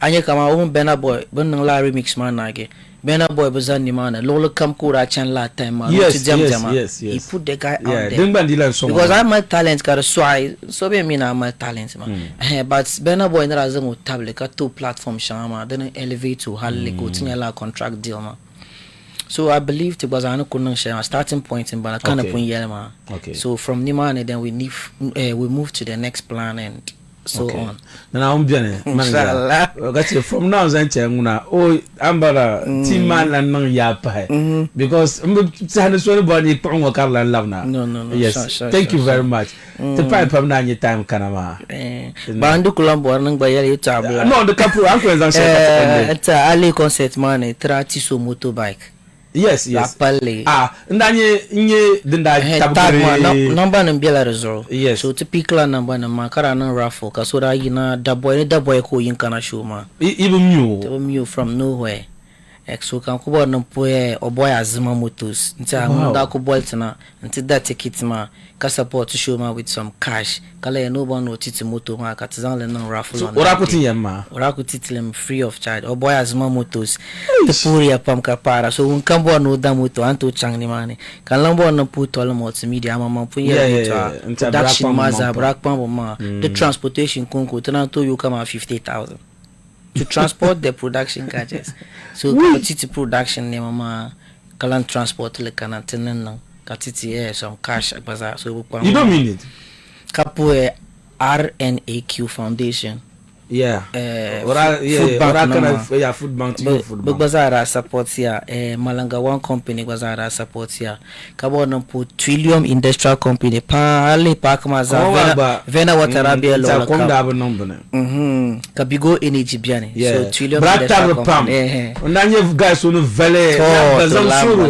anya kama Burna Boy bunang la remix man nage Burna Boy bazan ni mana lolo kam kura chan la time yes. He put the guy out there because I'm my talent got so be me na my talent man but Burna Boy na razango table ka two platform shama then elevate to halle go tinya la contract deal man. So I believe it was an starting point in Balakana Punyelma. Okay. So from Nimane then we move to the next plan and so on. Now I'm bien. From now on, oh Ambara team man and non yapa because no. Yes. Thank you very much. The pipe of 9 time Kanama. Bandu Kulambo nang bayari tabla. No, the couple uncles and it's a Ali concert man tratiso motorbike. Yes. Rapale. Ndanye nye denda tabure number nambia result. Yes. So typical number na makara na raffle kasura yina daboy ko yinkana show ma. Even you from nowhere. so kan ko bon po oboy azuma motos nta mo da ko bolt na nti that ticket ma ka support show ma with some cash kala no bon no titi moto ma ka tzan le no raffle on ora ko tiyama ora ko titlem free of charge oboy azuma motos te puri apam ka para so un kan bon no da moto anto chang ni mane kan lan bon no put all multimedia ma punya production ma za brak pam ma the transportation konko to you come 50,000 to transport the production gadgets. So katiti production ne mama kalan transport le kana tenen katiti some cash bazaar. So you don't mean it. Kapo RNAQ Foundation. Yeah. Food bank. Bazaar support here. Malanga one company bazaar support here. Kabo no put Trillium Industrial Company. Pali park maza. Vena waterabia lo. Kabigo energy biane. So Trillium Industrial Company. Unanye guys unu vele.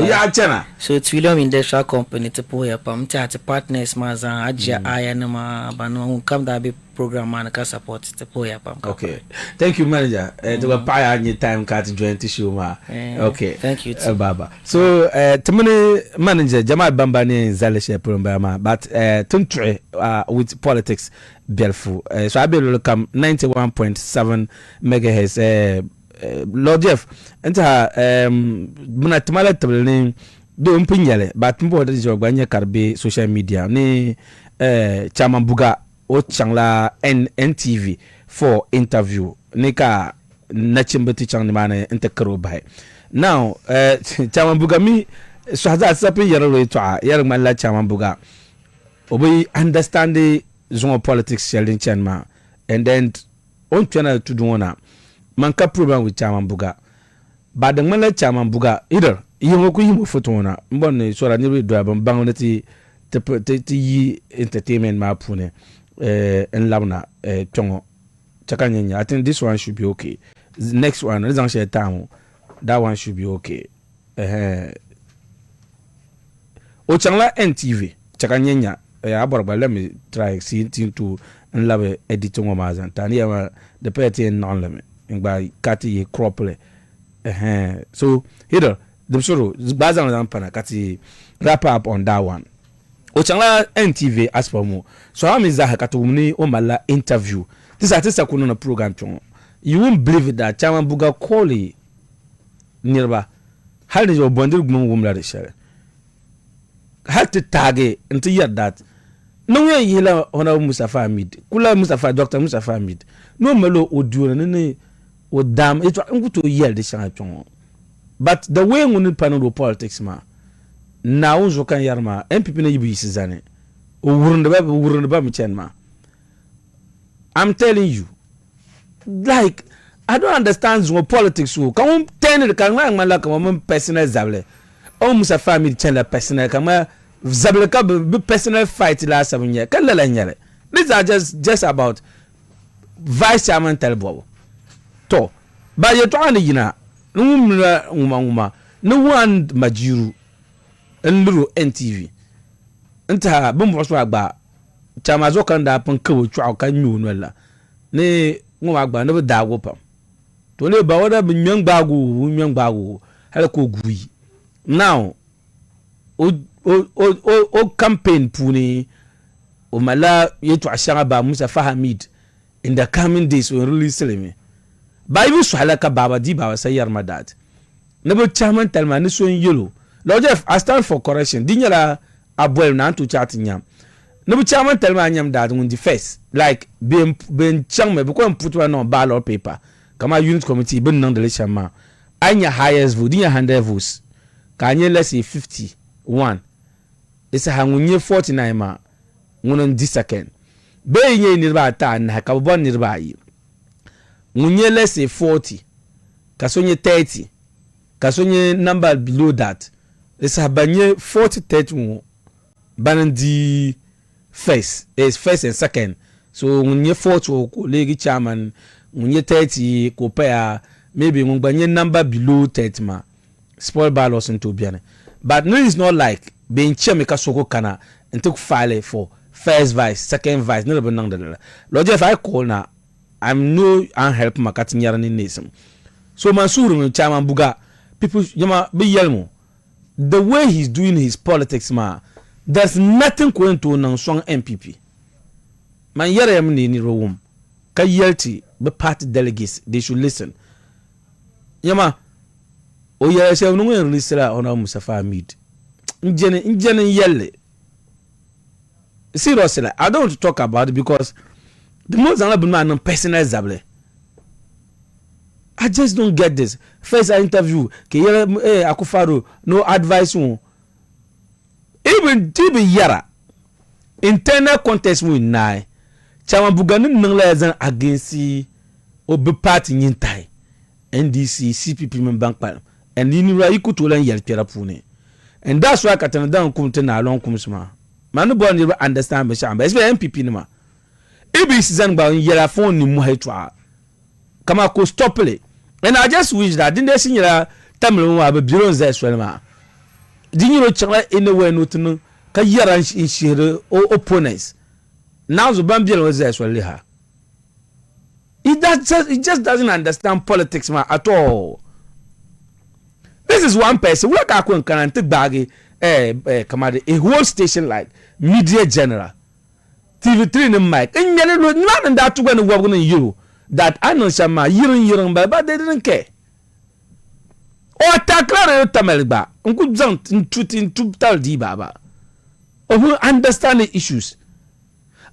Ya chana. So Trillium Industrial Company te po ya pam te partners maza aja aya na ma banu kam da be program man ka support te po ya pam. Okay. Thank you manager. To buy any time card to join the show ma. Okay. Thank you too. Baba. So tumani manager j.Bamba ni zale share program ma but tuntre with politics beautiful. So I be come 91.7 megahertz Lord Jeff enta muna Tamale tabelin do mpinyele but mbo de jogba karbe social media ni chairman buga o changla NTV for interview nika na chimbati chang ni mane intekaro bai now chairman buga mi so haza sapi yaro to yaro mala chairman buga obi understand the zone politics sheldon chanma and then on channel to do one man ka program with chairman buga ba da mala chairman buga either yimo ko yimo photo na mbon so ra ni do ban bangonati te yi entertainment ma pune en labna tongo chakanya. I think this one should be okay. Next one let's share time that one should be okay. O changla NTV chakanya aborba let me try see to love editing o mazan tani the petty non limit by kati crople so here the soro bazan dan pana kati wrap up on that one. O changla NTV as for mo so how means that katumni o mala interview this artist kuno na program chon you won't believe it that chairman buga call nearby how did your bundle gum wumla de share had to tag until you that no way yela ona Mustafa Hamid kula Mustafa Dr. Mustafa Hamid no melo odu ne o dam it nguto yel de share chon but the way ngunu panel politics ma now zo kan yarma MPP na yibi sizane o wurunde ba mi chenma. I'm telling you like I don't understand zo politics wo kan ten de kan ma la kan personal zable o Musa family chen personal kan zable ka be personal fight la 7 years kan la nyare these are just about vice chairman telbo to ba ye to ani yina nguma no one majiru enluru NTV nta bumbo so agba chama zo kan da pan kawo chwa kan nyu no la ne ngwa agba ne da go pam to ne ba wada binyan gbago hala ko gui now o campaign puni o mala yetu ashara ba Mustafa Hamid in the coming days will really sell me ba ibu so hala ka baba di ba sayar madad ne bo chairman telma ni so yellow Lord Jeff, I stand for correction. Dinyala abuel na to chat nyam. No be chairman tell me nyam that on the first like ben changme because put one on ballot paper. Kama unit committee ben nang the chama. Anya highest vote, dinya 100 votes. Kanye let's say 51. It's a hangunye 49 ma. Ngonon 10 second. Be nye nirba ta na ka bon nirba yi. Ngunye let's say 40. Kasonye 30. Kasonye number below that. It's a banye 40-30 banandi first and second. So when you 40 legi chairman, when you 30 compare maybe when banye number below 30 ma spoil ballots into biane. But no, it's not like being chairman kasoko kana and took file for first vice, second vice. No, but nang the Lord, if I call now, I'm no unhelp marketing yarn in nation. So Mansur chairman buga people yama be yelmo. The way he's doing his politics, ma, there's nothing going to nang song MPP. Man yere yam ni room. Ka yelti be party delegates, they should listen. Yama o yere se no ngen risela ona Mustafa Hamid. Njene yelle. Seriously, I don't want to talk about it because the most honorable man personal zable. I just don't get this. First I interview, ke yere Akufaro no advice one. Even yara internal contest we nai. Chama bugani nangla against obe party nyintai. NDC, CPP member and inura ikutu len yel terapune. And that's why katana dan kumte na long kumsma. Manu bo ni understand me shamba. Especially MPP nima. Ibi season ba yela phone ni mu hetwa. Kama ko stop it. And I just wish that didn't they see yela Tamale wa be biro nza swelma. Dinyo chakla anywhere no tunu ka yara in shire opponents. Now the bambia was there swelli ha. It just doesn't understand politics man at all. This is one person. What I can take bag a whole station like Media General, TV3 and Mike. And none of that to when we're going to you that I know some year but they didn't care. Or tackle Tamale ba. Uncle John in two tal di baba. Or who understand the issues.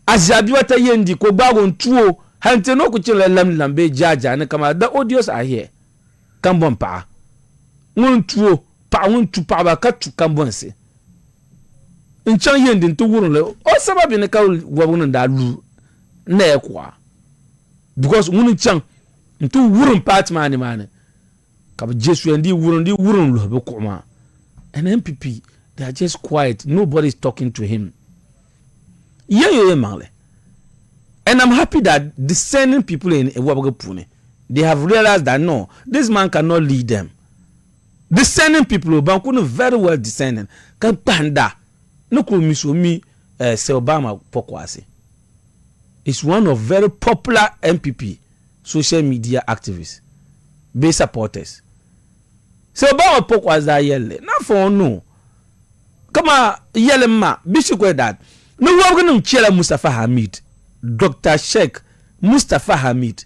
As Yabiwata Yendi ko bagon tuo hante no kuchele lambe jaja ne kama the audios are here. Kambon pa. Ngun tuo pa ngun tu pa ba ka tu kambon se. Nchan yendi ntu wurun le o sababi ne ka wabun da lu na ekwa. Because ngun chan ntu wurun part mane. Kaba Jesu and di wurun lo be koma. And MPP they are just quiet. Nobody is talking to him. Yeah, and I'm happy that discerning people in Wabagapune, they have realized that no, this man cannot lead them. Discerning people, Bankunu very well discerning. Can panda no kumisumi Obama Pokwasi. It's one of very popular MPP social media activists, base supporters. Obama Pokwasi that yelle. Not for no. Come on, yelle ma, bishop that. No, we're going to kill Mustafa Hamid, Dr. Sheikh Mustafa Hamid.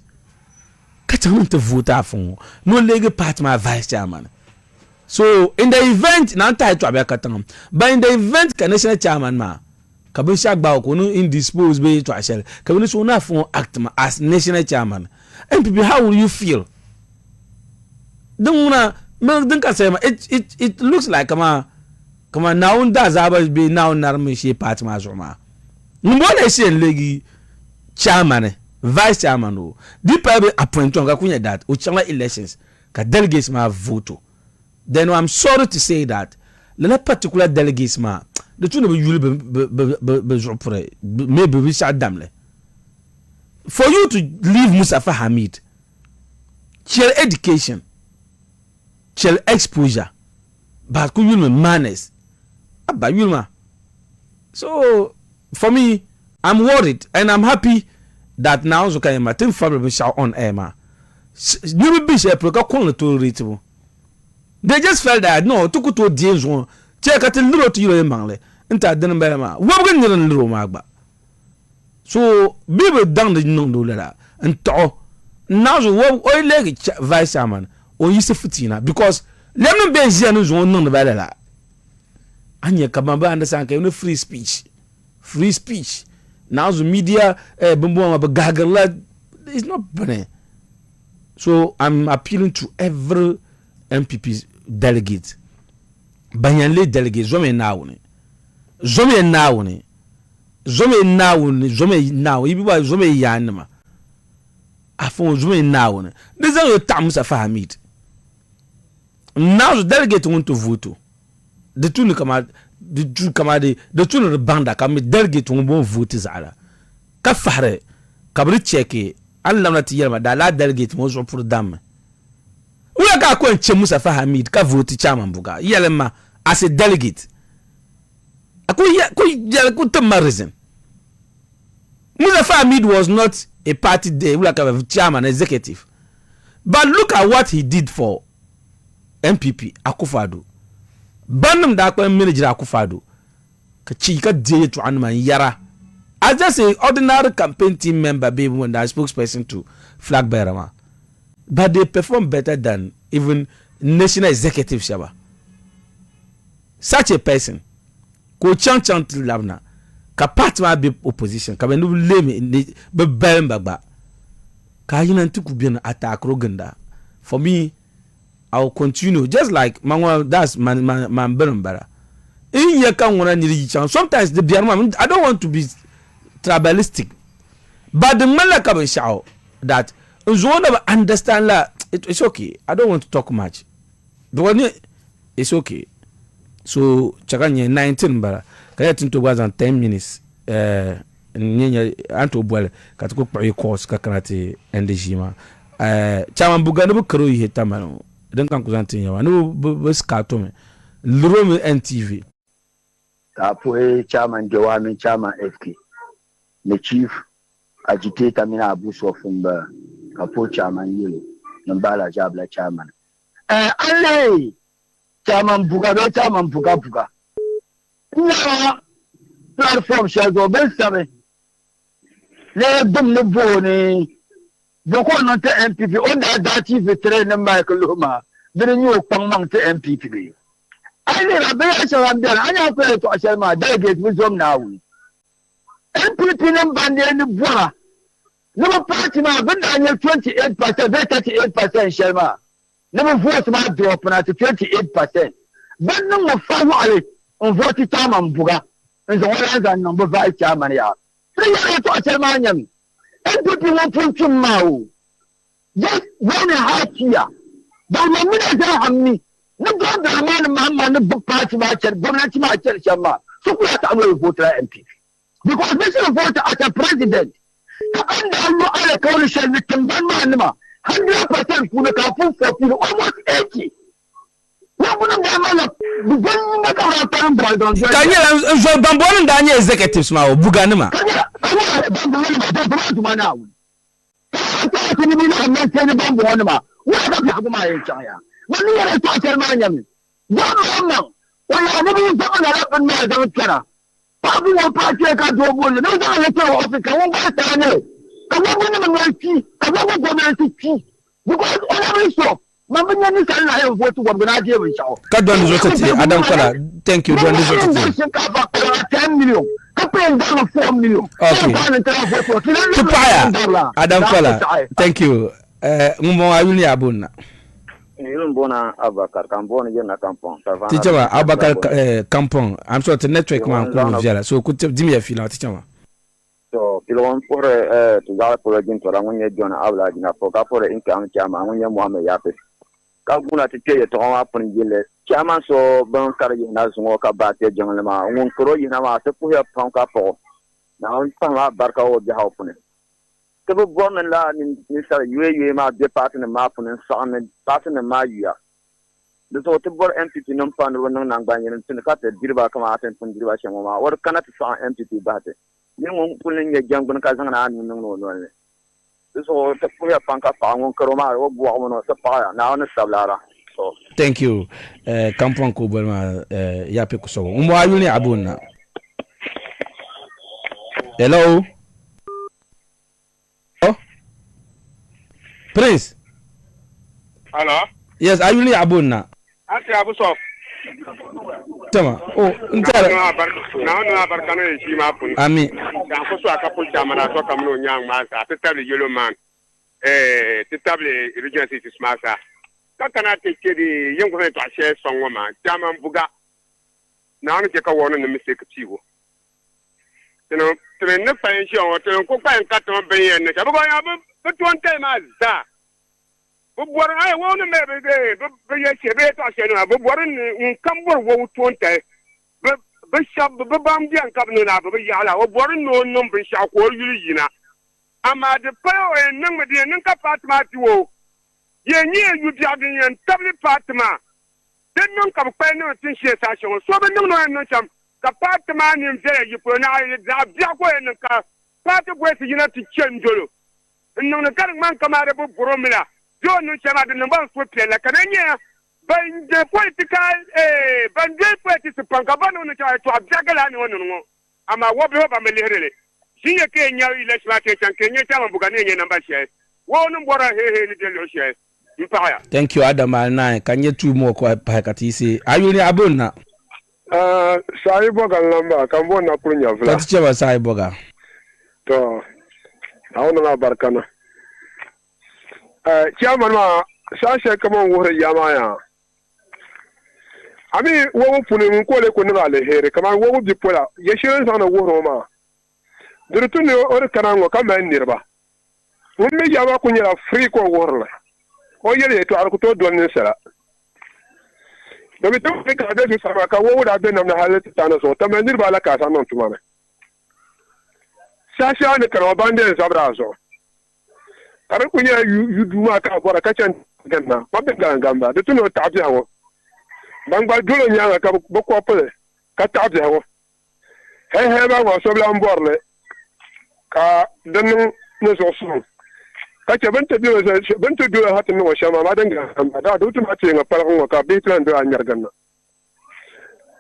Can't to vote for no legal part my vice chairman. So in the event, not tied to Abakatam, but in the event, national chairman ma, Kabisha Baukunu indisposed way to Ashel, Kabinus not for act as national chairman. And people, how will you feel? Don't say it looks like Come on, now does always be now Narmishi Patmazoma. Mbona isi legi chairman, vice chairman o. Di probably appoint on kakunya that uchanga elections ka delegates ma vote. Then I'm sorry to say that the particular delegates ma the two be yuli maybe we shall damle. For you to leave Mustafa Hamid, chill education, chill exposure, but could you manners? So for me, I'm worried and I'm happy that now so can my team family shout on air ma. You be a proca to reachable. They just felt that no took to James one check at a little to you mangle enter den ma. What going to little magba. So people down the no letter and talk now so what leg vice chairman or you say futina because let me be Zianus one non the Anya Kabamba understand no free speech. Free speech. Now the media bumbo gaggle it's not funny. So I'm appealing to every MPP delegate. Banyanle delegate zome now. Ibi zome yanma. Afon zome now. This is your time Mustafa Hamid. Now the delegate want to vote. The two the banda come delegate won vote zara. Ka fare kabri cheke Allah na tiyama da la delegate mo so pour dam. Ula ka ko enche Mustafa Hamid ka vote chairman buga. Yelema as a delegate. Ko reason. Mustafa Hamid was not a party day, like a chairman, executive. But look at what he did for MPP Akufado banum da kwa manager Akufado ka ci ka je to an man yara as just a ordinary campaign team member be when the spokesperson to flag bearer ma but they perform better than even national executive shaba such a person ko chan labna ka part ma be opposition ka be no leme be bemba ba ka yina ntiku bi na attack roganda for me I'll continue just like mangwa that's man berambara in ye kan wona nyiri chan sometimes the biarma I don't want to be tribalistic but the malaka be shao that zone understand la it's okay I don't want to talk much the one it's okay so chakanye 19 bara kaya tinto gwaza 10 minutes nyenya anto bwele katiko kwa course kakarate ndjima chama bugana bu karo yi tamano dan kan kuzantin yawa no bu skato me luro NTV kapoe chairman Jawami chairman FK the chief agitator mina abuso fumba kapo chairman yelo nambala jabla chairman alle chairman buga na platform shago ben sabe le dum ne boni boko no te MPP on da TV train ma ko luma bin ñu pangmang te MPP bi alle la be asharam bien anya ko to ashalma delegate mi zom na wi MPP nan bande ni bora no party ma bin da 28% 38% shalma no vote ma drop na 28% ban nan mo fawo ale on vote chairman buga en zo wala number 5 chairman ya sai to shalma nyam MPP won function ma o just one hakiya ba mo mun da hamni no go da man no book party ma cher gwamnati ma cher shalma so ku ta amo vote la MPP because this is vote as a president and no ala coalition with ban man ma 100% kuna ka fu for almost 80 Kanye j.Bamba ndanye executives ma bugane ma Mamanya ni kan na vote wa bana je bin shawo ka don zo tati adam kala thank you don zo tati 10 million ka pay down 4 million okay tupaya adam kala thank you ngumo ayuni abuna mbona Abakar kampon je na kampon tichama Abakar kampon I'm sure the network man ko via so ku dimi ya fila tichama so pilon pour tu ga pour jin to rangonye jona abla dina ko ka pour in kan chama ngonye Muhammad yape ka guna te ye to ma pon jile chama so ban karaji na zungo ka ba te jongle ma ngon koro yina ma te pu ya pon ka po na on pan la barka o bi haw pone te bo bon la ni sa yue ma de partner ma pon sa ne partner ma ya de so te bor MPP non pan ro non nang ban yin tin ka te dirba kama aten pon dirba shemo ma war kana te sa MPP ba te ni ngon pulin ye jangun ka zanga na ni non no le so te pu ya pan ka pa ngon koro ma o bo mo se pa ya na on sablara so thank you kampon ko bolma yape ko so mo ayuni abuna hello oh Prince hello yes ayuni abuna ati abu sof tama oh ntara na barkano e shi ma pun ami dan ko so aka pul jamana to kamno nyang ma sa table yellow man table regency smasa kakana te kedi yengo he to ashe songo ma jaman buga na anu je ka wono ne mistake tiwo teno tren ne fa enshi on tren ko pa en katon ben yen ne sabu ko ya bu ton te ma za bu bor ay wono me be be ye chebe to ashe no bu bor ni kambor wo ton te be shab be bam di an kabno na be ya la wo bor no no be sha ko yuri yina ama de pa o en nang me de nang ka patma tiwo yenye yu biagin yen tabli patma den non ka pa no tin she sa shon so be non no cham ka patma ni mfere yu po na da bia ko en ka pat bo ti yina ti chenjolo non no kan man ka ma de bo boromila jo no chama de no ban so pele ka nye ban de political ban de politics pankabano no cha to abjagala ni wono ama wobe ba melere siye ke nya election attention ke nya chama bugane nya number share wono mbora he ni de lo share mpaya. Thank you Adam Alnai kanye tu mo ko pa katisi ayuni abonna sai boga lamba kambo na kunya vla tatiche ba sai boga to awon na barkana chairman ma sashe kaman wore yamaya ami wo puni ko le ko na le here kaman wo bi pola ye shirin sana woro ma durtu ne or kanango kaman nirba ummi yama kunya free ko worla o yele to ar ko to don ne sara do mi to ka de sama ka wo da be na halata tana so tamen nirba la ka sanon tumana sasha ne karo bande sabra so kare kunya yuduma ka bora ka chan ganna mabbe gamba de tuno tabi hawo bangba dulo nyanga ka boko pele ka tabi hawo he ba go so bla mborle ka dan no so so ka ce banta biyo hatin no shama ma dan gamba da dutu ma ce nga pala ko ka bi plan do anyar ganna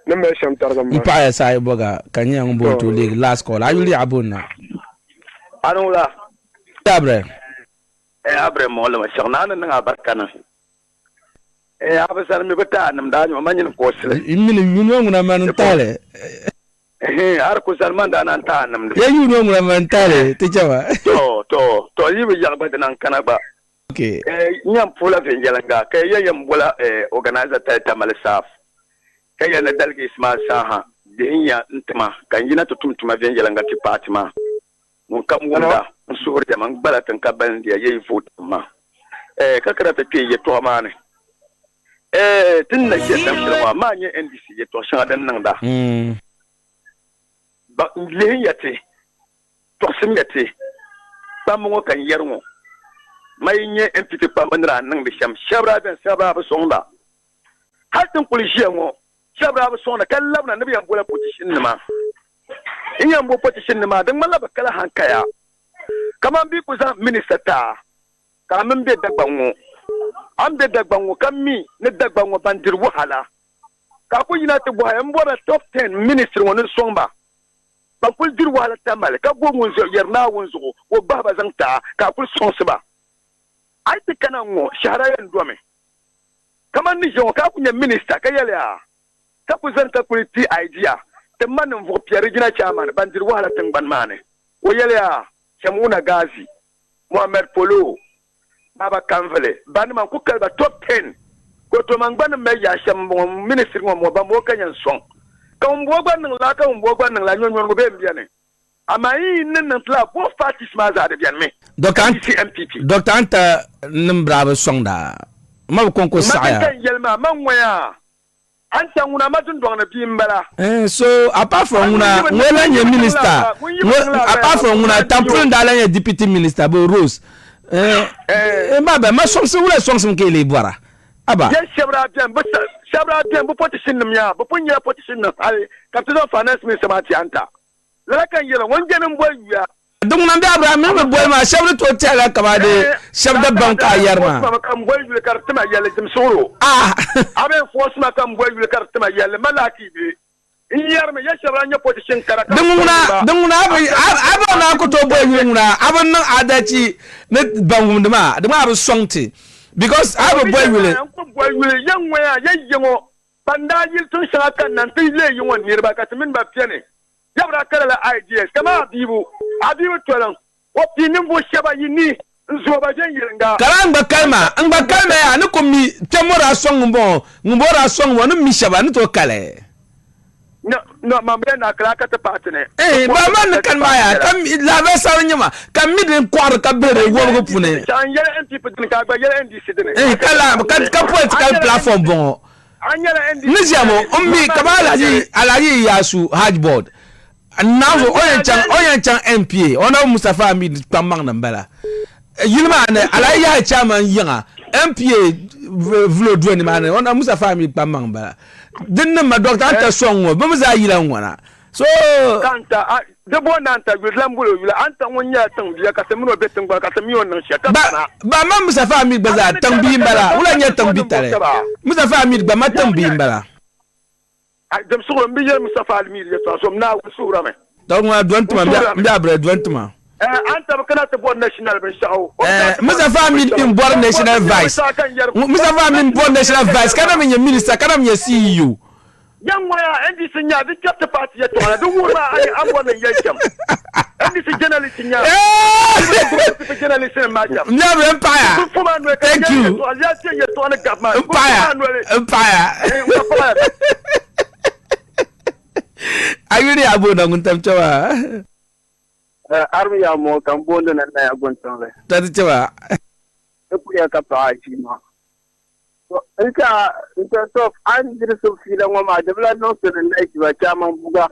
nan me sham tar gamba mpa ya sai boga kanya ngbo to league last call ayuli abonna anula tabre abre mo la shagna na barkana abasar mi bata nam da ma nyin ko sile imini yunyo na manantale ar ko salman da nan ta nam ya yunyo na manantale tichawa to yibi yagba nan kana ba okay nyam pula fe jelanga kay yam bola organizer ta Tamale saf kay na dalgi isma saha de nya ntma kan yina to tumtuma fe jelanga ti patima mun kam wanda suur de man balatan ka ban dia yey foot ma ka karata ke ye to mane tin na ke tam shirwa ma nye NDC ye to sha dan nan da ba le yate to sim yate ba mo kan yermo mai nye MPP pa mandra nan bi sham shabra ben sabra ba sonda hatin kulishiya mo shabra ba sonda kallabna nabi yan bola position ma in yan bo position ma dan mallaba kala hankaya kaman bi kusa minister ta kamin be dagbanwo an be dagbanwo kammi ne dagbanwo bandir wahala ka ku yina te boya mbora top 10 minister wonin somba ba kul dir wahala Tamale ka go mun zo yerna won zo wo baba zanta ka kul sonsiba ai te kana ngo shaharayen dome kaman ni jo ka kunya minister ka yele a ka ku zanta ku ti idea te man vo pierre gina chairman bandir wahala tan ban mane wo yele a Chamuna Gazi, Mohamed Polo, Baba Kanvele, Banman Kuka, top 10. Go to Mangban Meya, Sham Ministry of Mobamokan and Song. Come Bogan and Laka and Bogan and Lanyon Biane. Am I in the club? Both parties Maza de me. Dr. Anta Numbrava Sonda. Makonko Saya. Yelma, Mangwaya. Anta una matun dona bimbala. So apart from una your minister, apart from una tampon dala deputy minister bo Rose. Maba ma somse wala somse ke boara. Aba. Yes, Shabra Dem, bo position ya, bo punya position na. Captain of Finance Minister Mati Anta. La kan yela won jenem boy ya. Donc nambe Abraham me boy ma chef to tela kamade chef de banque ayarma kam boy le kartema yalla dem soro abe forcement kam boy le kartema yalla malaki bi yarma ya shabra nya position karaka dunguna abana ko to boy nguna abana adachi ne bangum dema abu songti because abu boy yang waya yengo banda yil tun shaka nan tile yewon nirba katmin ba piane yabra kala ideas kama bibu tolan opinion bo shaba yini nzoba jenga karanga kalma ngba kalma ya nuko mi temora song mbora song wonu mi shaba nto kale no mamre na kala ka ta patne ba man kalma ya kam la ba sawnyama kam mi den kwar ka bere wo go pune san yele NPP din ka ba yele NDC din kala ka political platform bon anyala NDC nisiamo ummi kamala alaji yasu hajboard now oyan chan MPA ona Mustafa Amid tamang nambala yilma ne alaya chairman yanga MPA vlo dweni mane ona Mustafa Amid tamang bala dinna ma doctor anta songo bamza yila ngwana so kanta de bo nan ta yu lambulo yu anta wonya tan biya ka semino betin ba ka semiyo nan shaka ba ma Mustafa Amir baza tambi mbala wala nya tambi tare Mustafa Amir ba ma tambi mbala dem so mbi ye Mustafa Amir ye so na usura me donc ma douantuma mbi abre douantuma anta ba kana ta bo national ben shaw Mustafa Amir in board national vice Mustafa Amir board national vice kana me minister kana me CEO yang waya ndi sinya bi chapter party ya to na do wona ai ambo na yakam ndi si journalist nya journalist ma jam nya empire thank you empire ayuri abo na nguntam chawa armi ya mo kambondo na ya gontonle tati chawa ku ya ka pa ma Ika so an dirsu filan wa ma dabla no so da nai ba chaman buga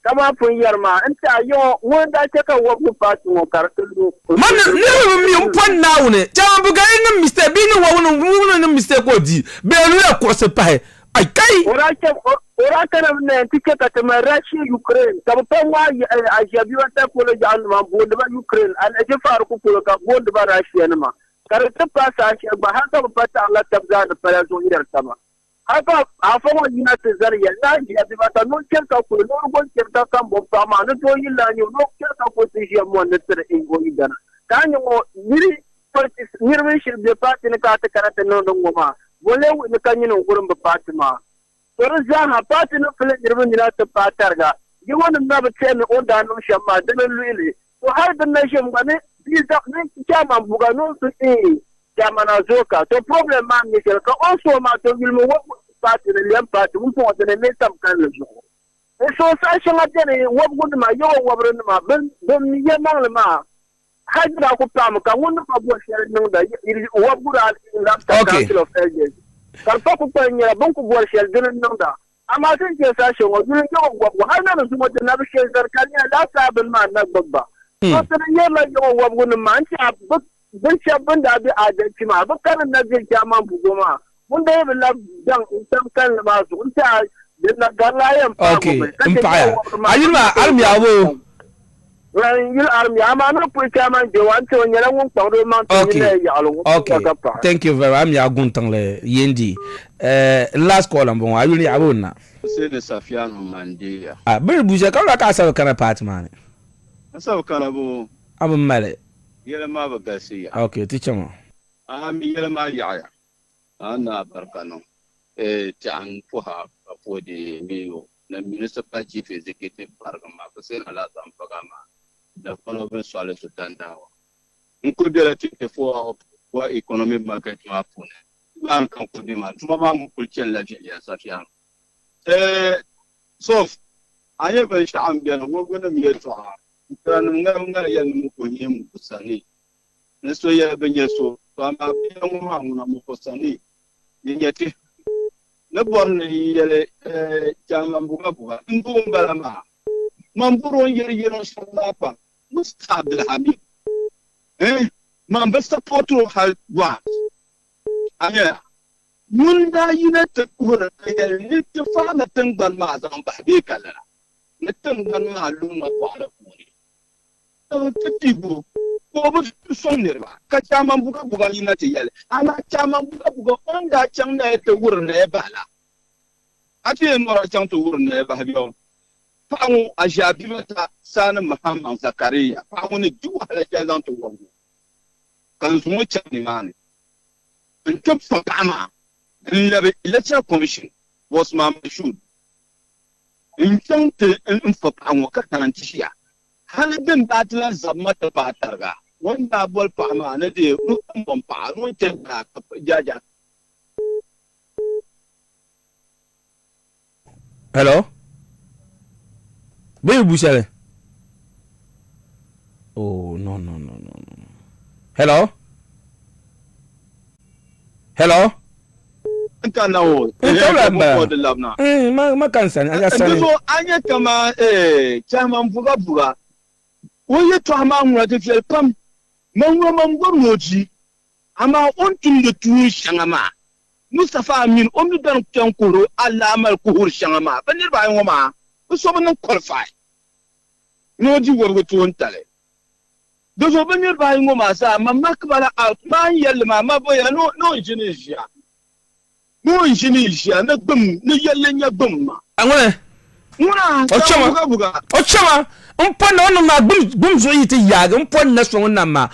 kama fun yarma anta yo wanda take wa ku fatu mo kartulu man ne mi mpon now ne chaman buga in mistake bi ni wa wono mistake odi be lu ya ko se pa ai kai ora kana ne tike ka ta Russia Ukraine ka pa wa a jabi wata ko le jan ma bo da Ukraine an je faru ku ko ka bo da Russia ne ma karanta fasa shi ba haka ba fata Allah tabza da fara zo idan sama haka a fama yina ta zariya na ji a bata no kirka ko no gon kirka kan bo fama no to yin la ni no kirka ko ti shi mo ne tere ingo idana kan yo miri partis mirwe shi be pati ne ka ta karata no don goma wole ne kan yin gurin ba fatima to ran ha pati no fele irbe ni ta patar ga yi wannan na ba ce ne onda no shamma da lulu to har da na shamma ne bisa ne chama buga no to chama na zoka to problem ma ni ka also ma to gilmo wo party ne lem party mun po de ne tam kan le jo so sa shanga de wo gun ma yo wo bro ma ben ni ye ma le ma hajra ko pam ka won pa bo shere no da wo gura lam ta ka kilo feje kar pa ko pa ni bon ko bo shere de no da amma sun ke sa shi wo ni yo wo har na su mo de na bi shere kan ya la sa ben ma na babba Wata yalla yawan wabgunin ma an ce bin shabbin da abi adalci ma abin karin na zai kya bugo ma mun da yabi labdan in san kan ma su in ta da galayen okay empire ayirma army abo ran army ama na pu kya man de wan to nyala ngun pawdo man to ne ya alo okay thank you very much am ya guntan le yendi last call am bon ayirni abo na sai da Safiano Mandela bir buje ka ka sa kana part man Asa kana bo abun male yela ma ba gasiya okay teacher mo mi yela ma ya ana barkano ta an fuha ko de miyo na municipal chief executive barkama ko sai ala zan faga ma da kono ben swale su tandawa in ko de la tike fo wa economic market ma fune ban kan ko de ma tuma ma mu kulcen la ya safiya so aye ban sha'an biyan go gona mi to kana nga yan mu ko nyem kusani neso ya benye so to ama biyan mu na mu kusani yenyati na bon yele jama buga ngumba ma mamburo yero sallapa mustabil habib man basta potro hal wa aya mun da yina ta kura ya ni ta fara tangal ma zan ba bi kala na tangal ma lunga kwala kuri tatibu ko bu sonne ba ka chama buga yina ta yale ana chama buga onda chang na ta wurin na bala ati mora chang to wurin na ba biyo pangu ajabi mata sana Muhammad Zakaria pangu ne duwa la jazan to wangu kan su mu chani mani in top for kama in the electoral commission was my shoot in chante in for pangu ka tantisha halin batlan zamata patarga wanda bol pama na de rukun pa run tenka jaja. Hello? Baby Bushale. Oh, no. Hello? Hello? Kanao. Ma kansan. Ndio anya kama chama mvuga. Oye to ama nwa te fiel pam. Manwa mamgo moji. Ama ontum de tu shangama. Mustafa Amin omi dan kyankuro Allah amal kuhur shangama banir ba ngoma so ban qualify no di worgo ton tale do so banyer ba ngo ma sa ma makbala out man yel ma boya no indonesia no indonesia na bum na yelle nya bum ma angole muna ochama umpon no ma bum zo yiti yaga umpon na so na ma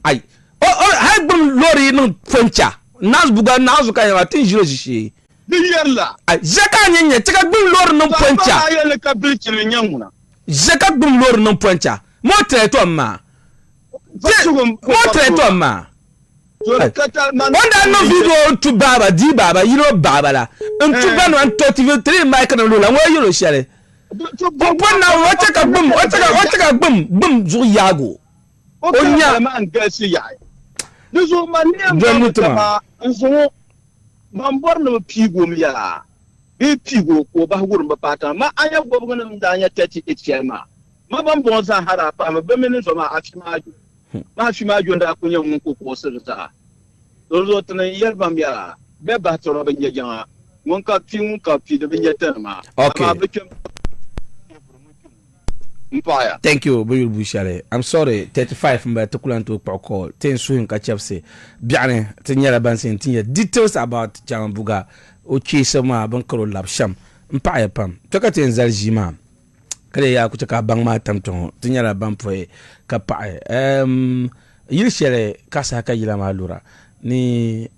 ai ha bum lori no foncha nas buga nazu ka ya tin jiro shi biyarla ai zaka nyenye tika bum lori no foncha ayele ka bilchil nyanguna zaka bum lori no foncha mo treto ma Wanda no video to baba di baba you know baba la ntu ba no 33 mic na lo la wo yoro shere pon na wo cheka bum zu yago onya man gasi ya duzo mania ma nzo mambor no pigo miya e pigo ko ba wurun ba pata ma anya gobo ngam da anya 38 ma ban bonza hara pa ma be menen so ma afimaju ma afimaju nda ko nyam ko ko sirta do tana yar bam ya be ba to be nyanga mon ka fi de be nyata ma okay mpaya thank you Buyul Bushare. I'm sorry 35 mba tukulanto pa call ten suhin ka chefse biane tinyara bansin tinya details about Jambuga o chisa ma ban karo labsham mpaya pam toka ten zaljima kale ya kuchaka bang ma tamton tinyara bampoe ka pa yiri shere kasa ka yila malura ni